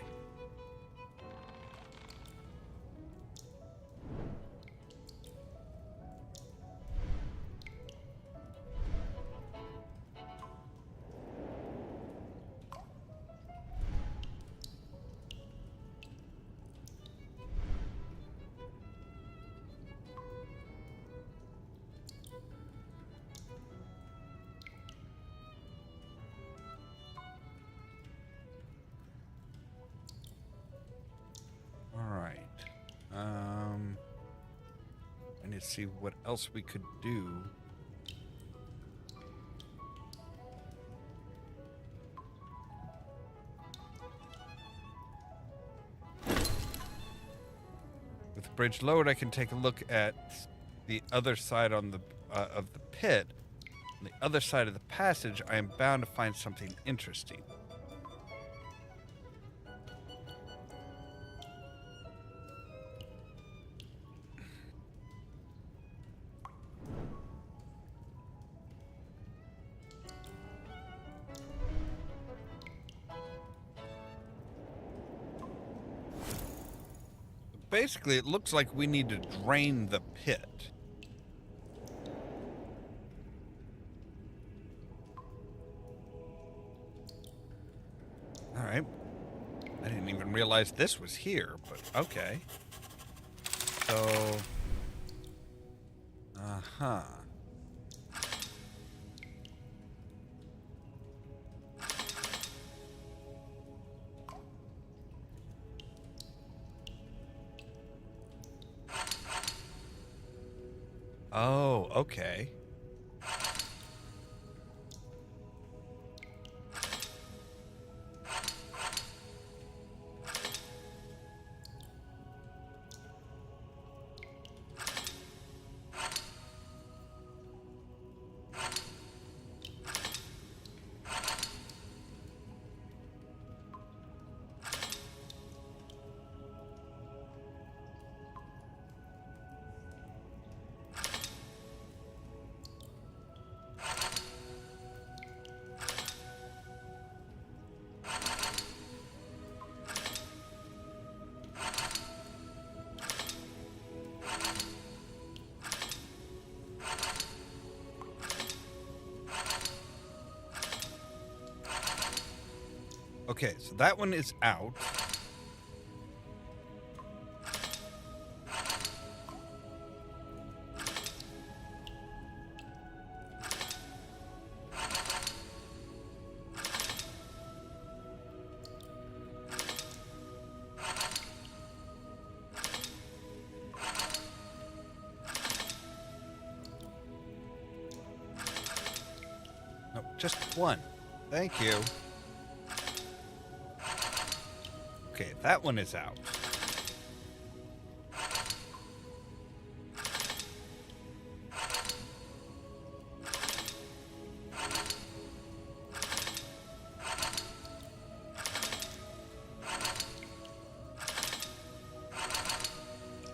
I need to see what else we could do. With the bridge lowered, I can take a look at the other side on the of the pit. On the other side of the passage, I am bound to find something interesting. Basically, it looks like we need to drain the pit. All right. I didn't even realize this was here, but okay. So... Uh-huh. Oh, okay. Okay, so that one is out. No, just one. Thank you. Okay, that one is out.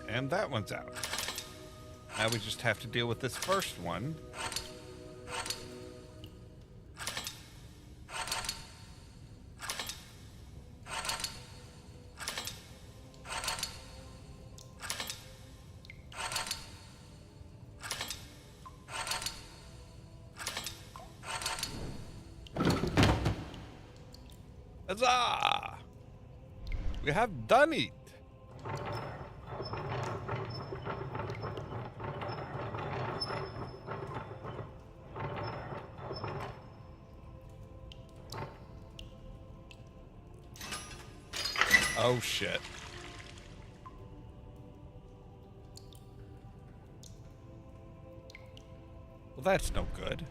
And that one's out. Now we just have to deal with this first one. Huzzah! We have done it! Oh shit. Well, that's no good.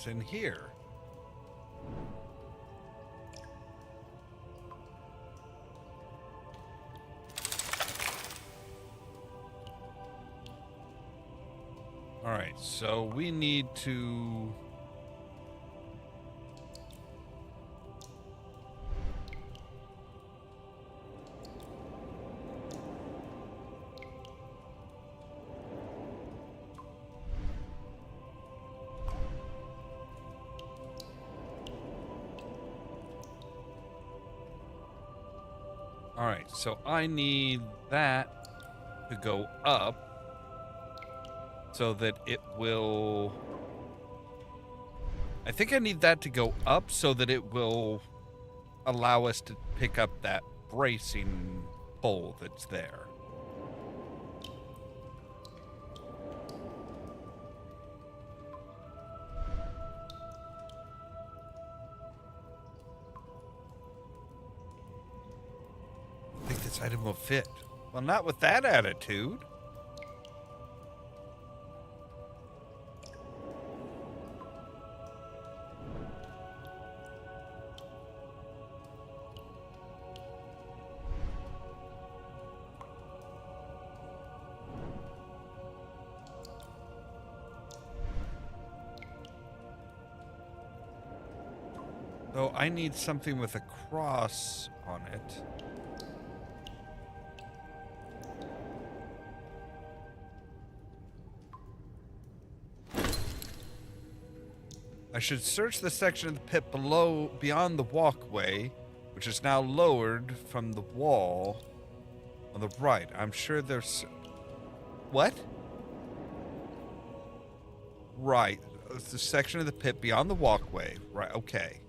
What's in here? All right, so we need to... All right, so I need that to go up so that it will... I think I need that to go up so that it will allow us to pick up that bracing pole that's there. I think this item will fit. Well, not with that attitude. So I need something with a cross on it. I should search the section of the pit below, beyond the walkway, which is now lowered from the wall on the right. I'm sure there's... What? Right. It's the section of the pit beyond the walkway. Right, okay.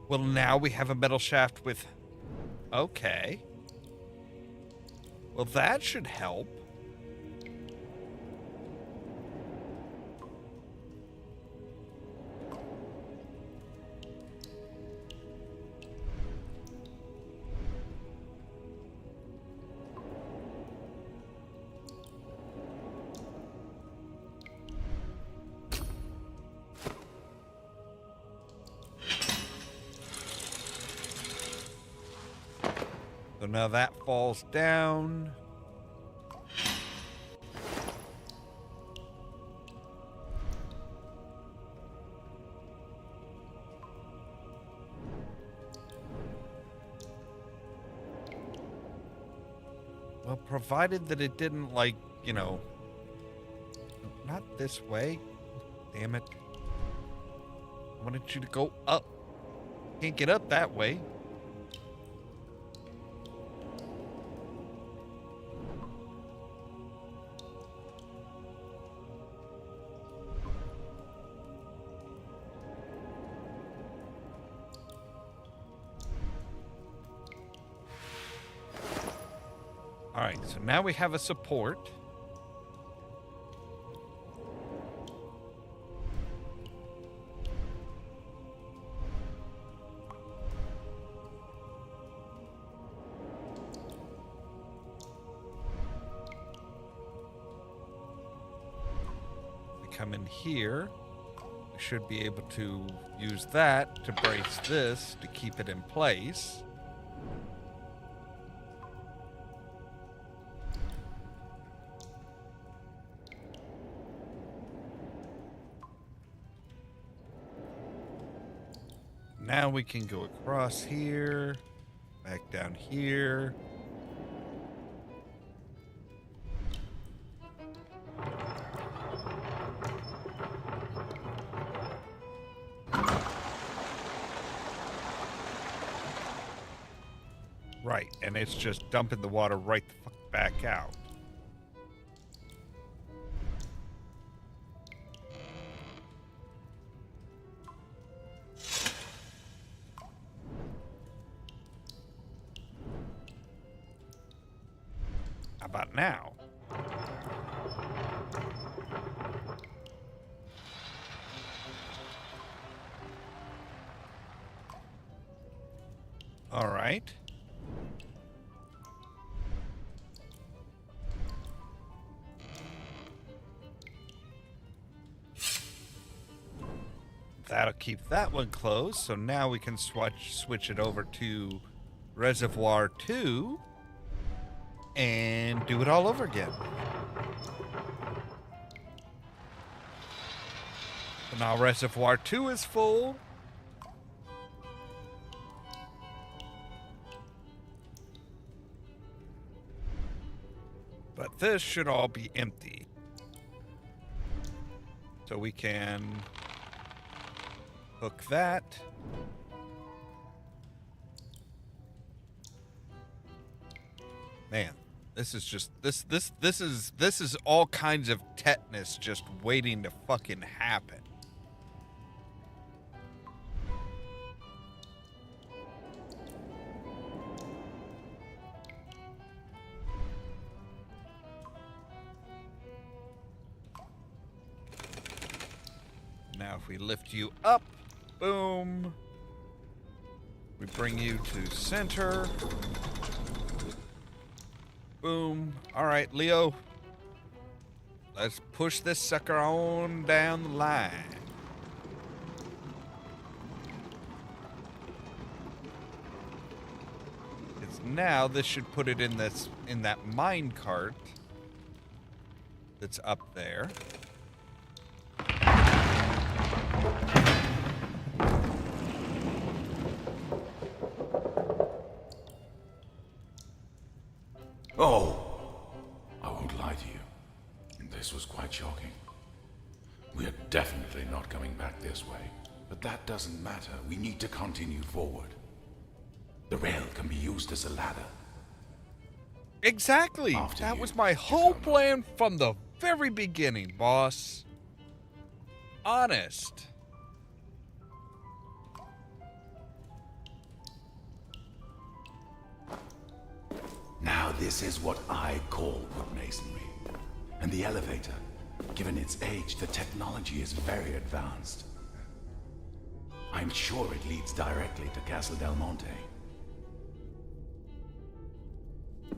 Well, now we have a metal shaft with... Okay. Well, that should help. So now that falls down. Well, provided that it didn't, like, you know... Not this way. Damn it. I wanted you to go up. Can't get up that way. All right, so now we have a support. We come in here. We should be able to use that to brace this to keep it in place. Now we can go across here, back down here. Right, and it's just dumping the water right the fuck back out. How about now? All right. That'll keep that one closed. So now we can switch it over to Reservoir 2 and do it all over again. So now Reservoir 2 is full. But this should all be empty. So we can hook that. Man, this is just this is all kinds of tetanus just waiting to fucking happen. Now if we lift you up, boom. We bring you to center. Boom. All right, Leo. Let's push this sucker on down the line. It's now this should put it in that mine cart that's up there. Oh, I won't lie to you. This was quite shocking. We are definitely not coming back this way. But that doesn't matter. We need to continue forward. The rail can be used as a ladder. Exactly. After That you, was my whole plan from the very beginning, boss. Honest. Now this is what I call wood masonry. And the elevator, given its age, the technology is very advanced. I'm sure it leads directly to Castle Del Monte.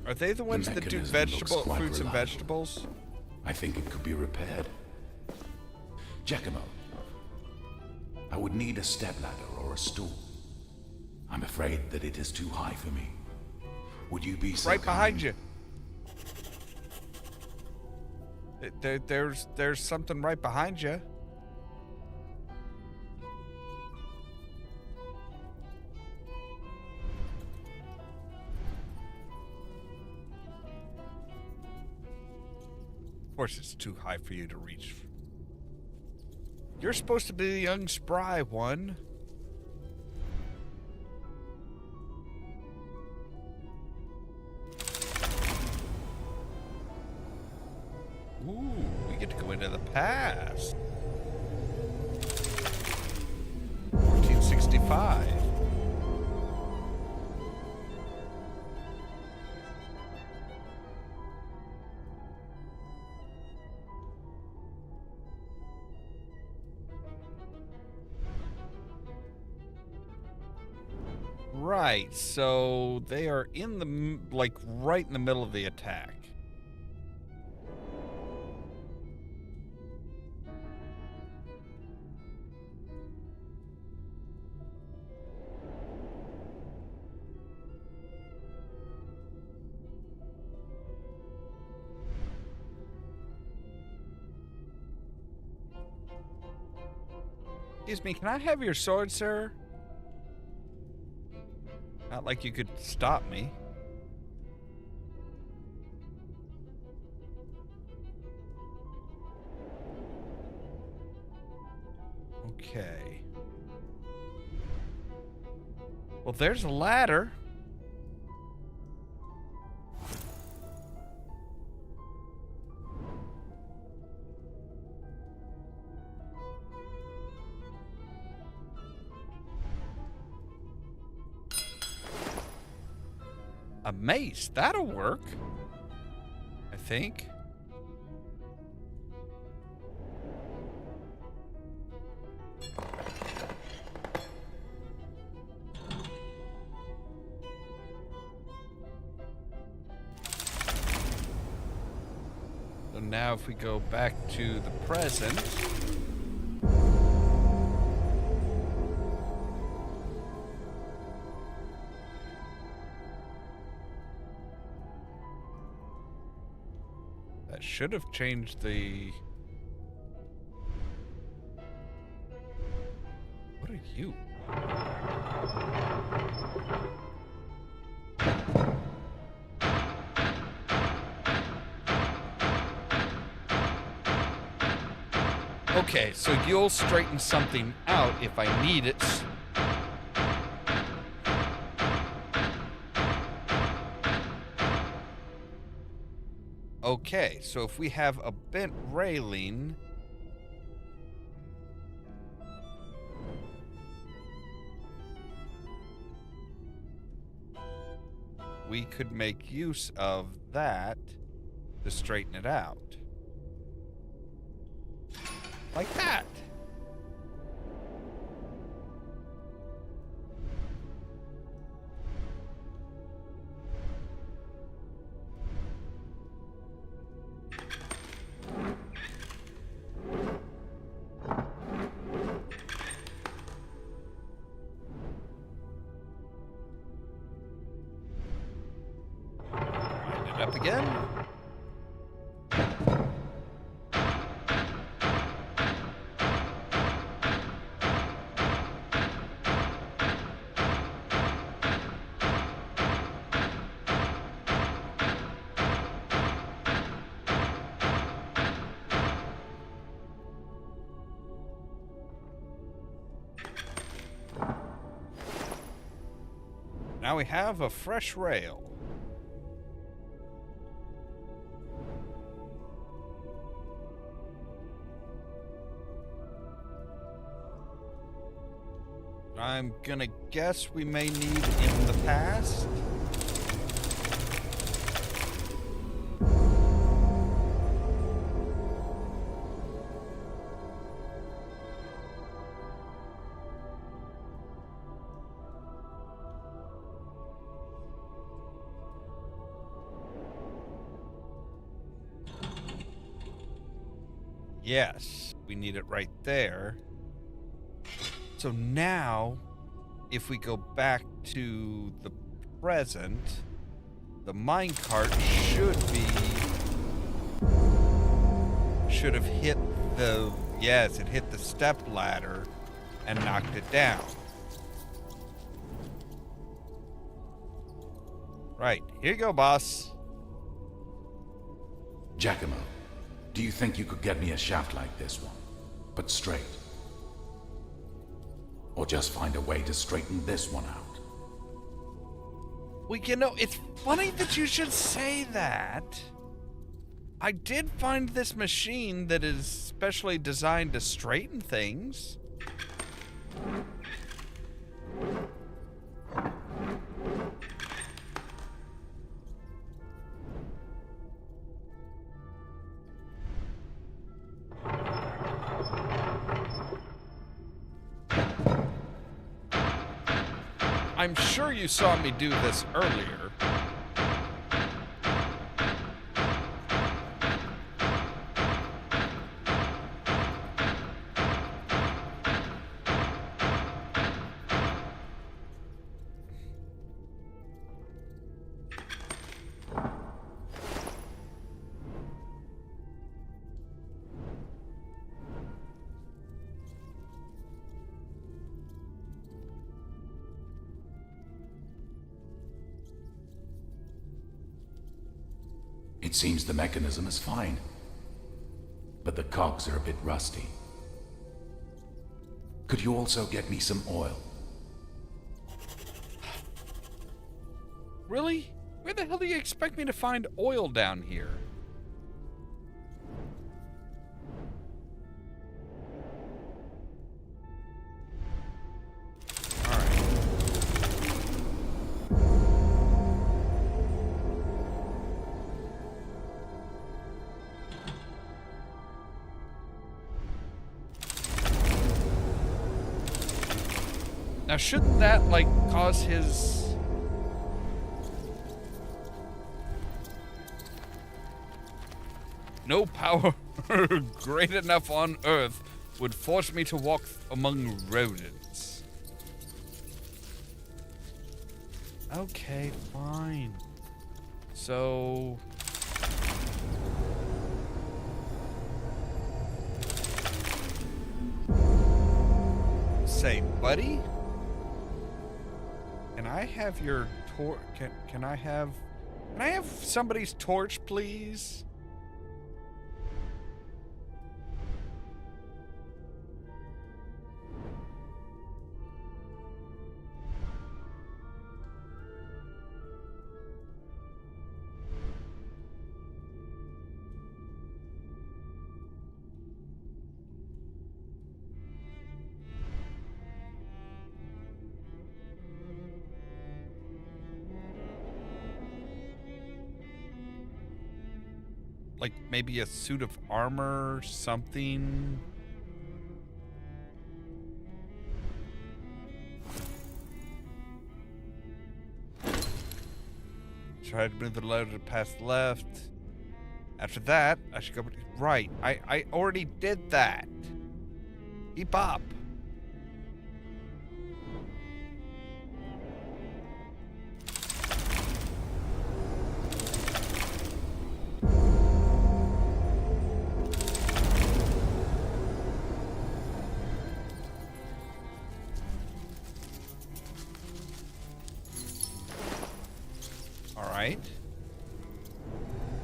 Are they the ones that do mechanism looks quite fruits and reliable. vegetables? I think it could be repaired. Giacomo, I would need a stepladder or a stool. I'm afraid that it is too high for me. Would you be so Right behind kind? you. There's something right behind you. Of course, it's too high for you to reach. You're supposed to be the young, spry one. Ooh, we get to go into the past. 1465. Right, so they are in the, like, right in the middle of the attack. Excuse me, can I have your sword, sir? Not like you could stop me. Okay. Well, there's a ladder. A mace, that'll work. I think. now if we go back to the present. That should have changed the... What are you? Okay, so you'll straighten something out if I need it. Okay, so if we have a bent railing... we could make use of that to straighten it out. Like that. Wind it up again. Now we have a fresh rail. I'm gonna guess we may need in the past. Yes, we need it right there. So now, if we go back to the present, the minecart should have hit the, yes, it hit the step ladder and knocked it down. Right, here you go, boss. Giacomo, do you think you could get me a shaft like this one, but straight? Or just find a way to straighten this one out? Well, you know, it's funny that you should say that. I did find this machine that is specially designed to straighten things. I'm sure you saw me do this earlier. It seems the mechanism is fine, but the cogs are a bit rusty. Could you also get me some oil? Really? Where the hell do you expect me to find oil down here? Now, shouldn't that, like, cause his... No power great enough on Earth would force me to walk among rodents. Okay, fine. So... Say, buddy? Can I have your torch? Can I have somebody's torch, please? Like maybe a suit of armor or something. Try to move the loader past left. After that, I should go right. I already did that. Keep up.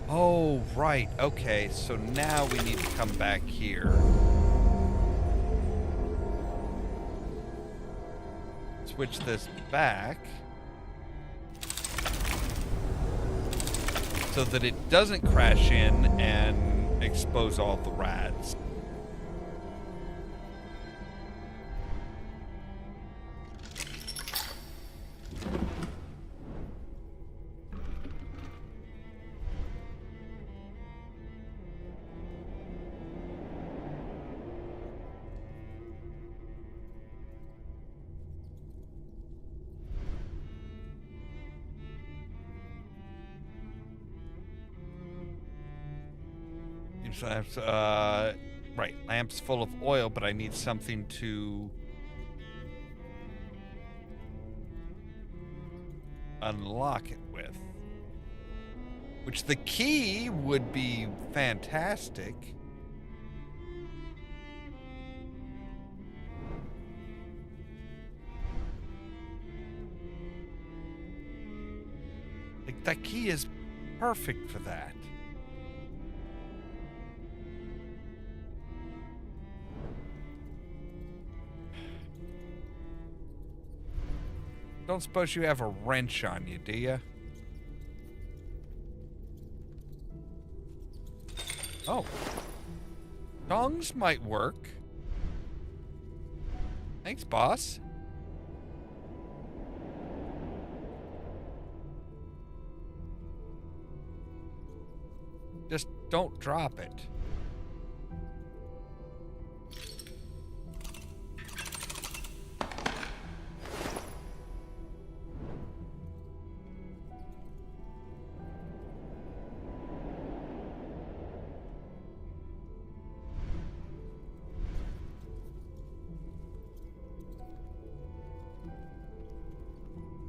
Oh, right. Okay, so now we need to come back here. Switch this back. So that it doesn't crash in and expose all the rats. Right, lamps full of oil, but I need something to unlock it with. Which the key would be fantastic. Like, that key is perfect for that. Don't suppose you have a wrench on you, do you? Oh. Tongs might work. Thanks, boss. Just don't drop it.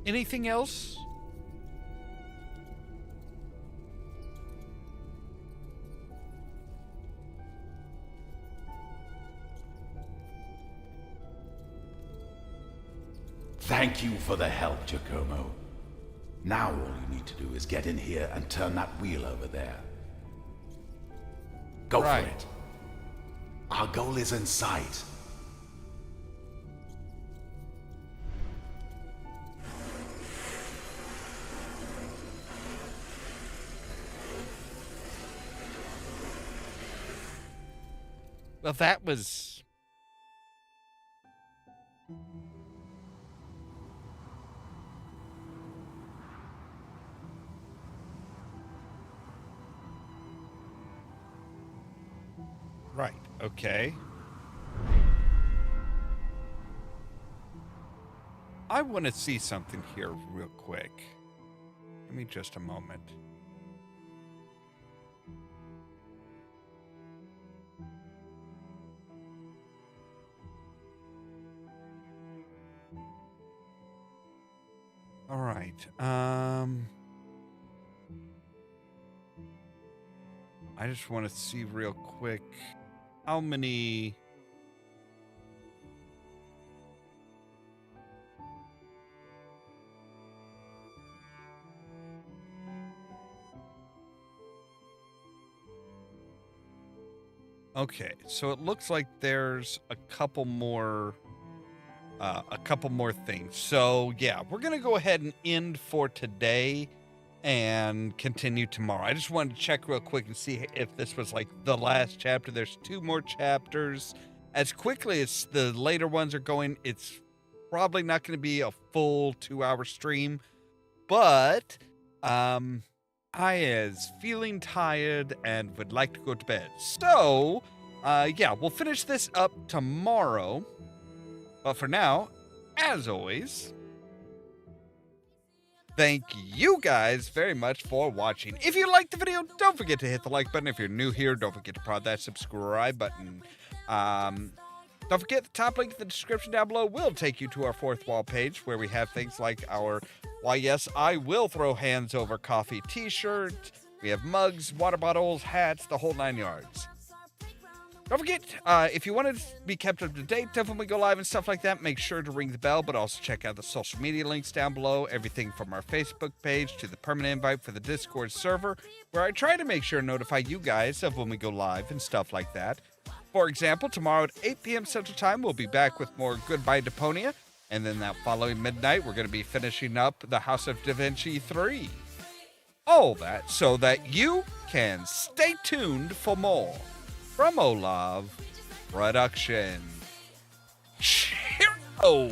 Anything else? Thank you for the help, Giacomo. Now all you need to do is get in here and turn that wheel over there. Go for it. Our goal is in sight. Well, that was... Right, okay. I want to see something here real quick. Give me just a moment. All right. I just want to see real quick how many. Okay, so it looks like there's a couple more things. So yeah, we're gonna go ahead and end for today and continue tomorrow. I just wanted to check real quick and see if this was like the last chapter. There's 2 more chapters. As quickly as the later ones are going, it's probably not going to be a full 2-hour stream, but I is feeling tired and would like to go to bed. So, yeah, we'll finish this up tomorrow. But for now, as always, thank you guys very much for watching. If you liked the video, don't forget to hit the like button. If you're new here, don't forget to prod that subscribe button. Don't forget the top link in the description down below will take you to our 4th wall page where we have things like our Why Yes, I Will Throw Hands Over Coffee t-shirt. We have mugs, water bottles, hats, the whole 9 yards. Don't forget, if you want to be kept up to date when we go live and stuff like that, make sure to ring the bell, but also check out the social media links down below. Everything from our Facebook page to the permanent invite for the Discord server, where I try to make sure to notify you guys of when we go live and stuff like that. For example, tomorrow at 8 p.m. Central Time, we'll be back with more Goodbye Deponia. And then that following midnight, we're going to be finishing up the House of Da Vinci 3. All that so that you can stay tuned for more from Ollamh Production. Cheerio!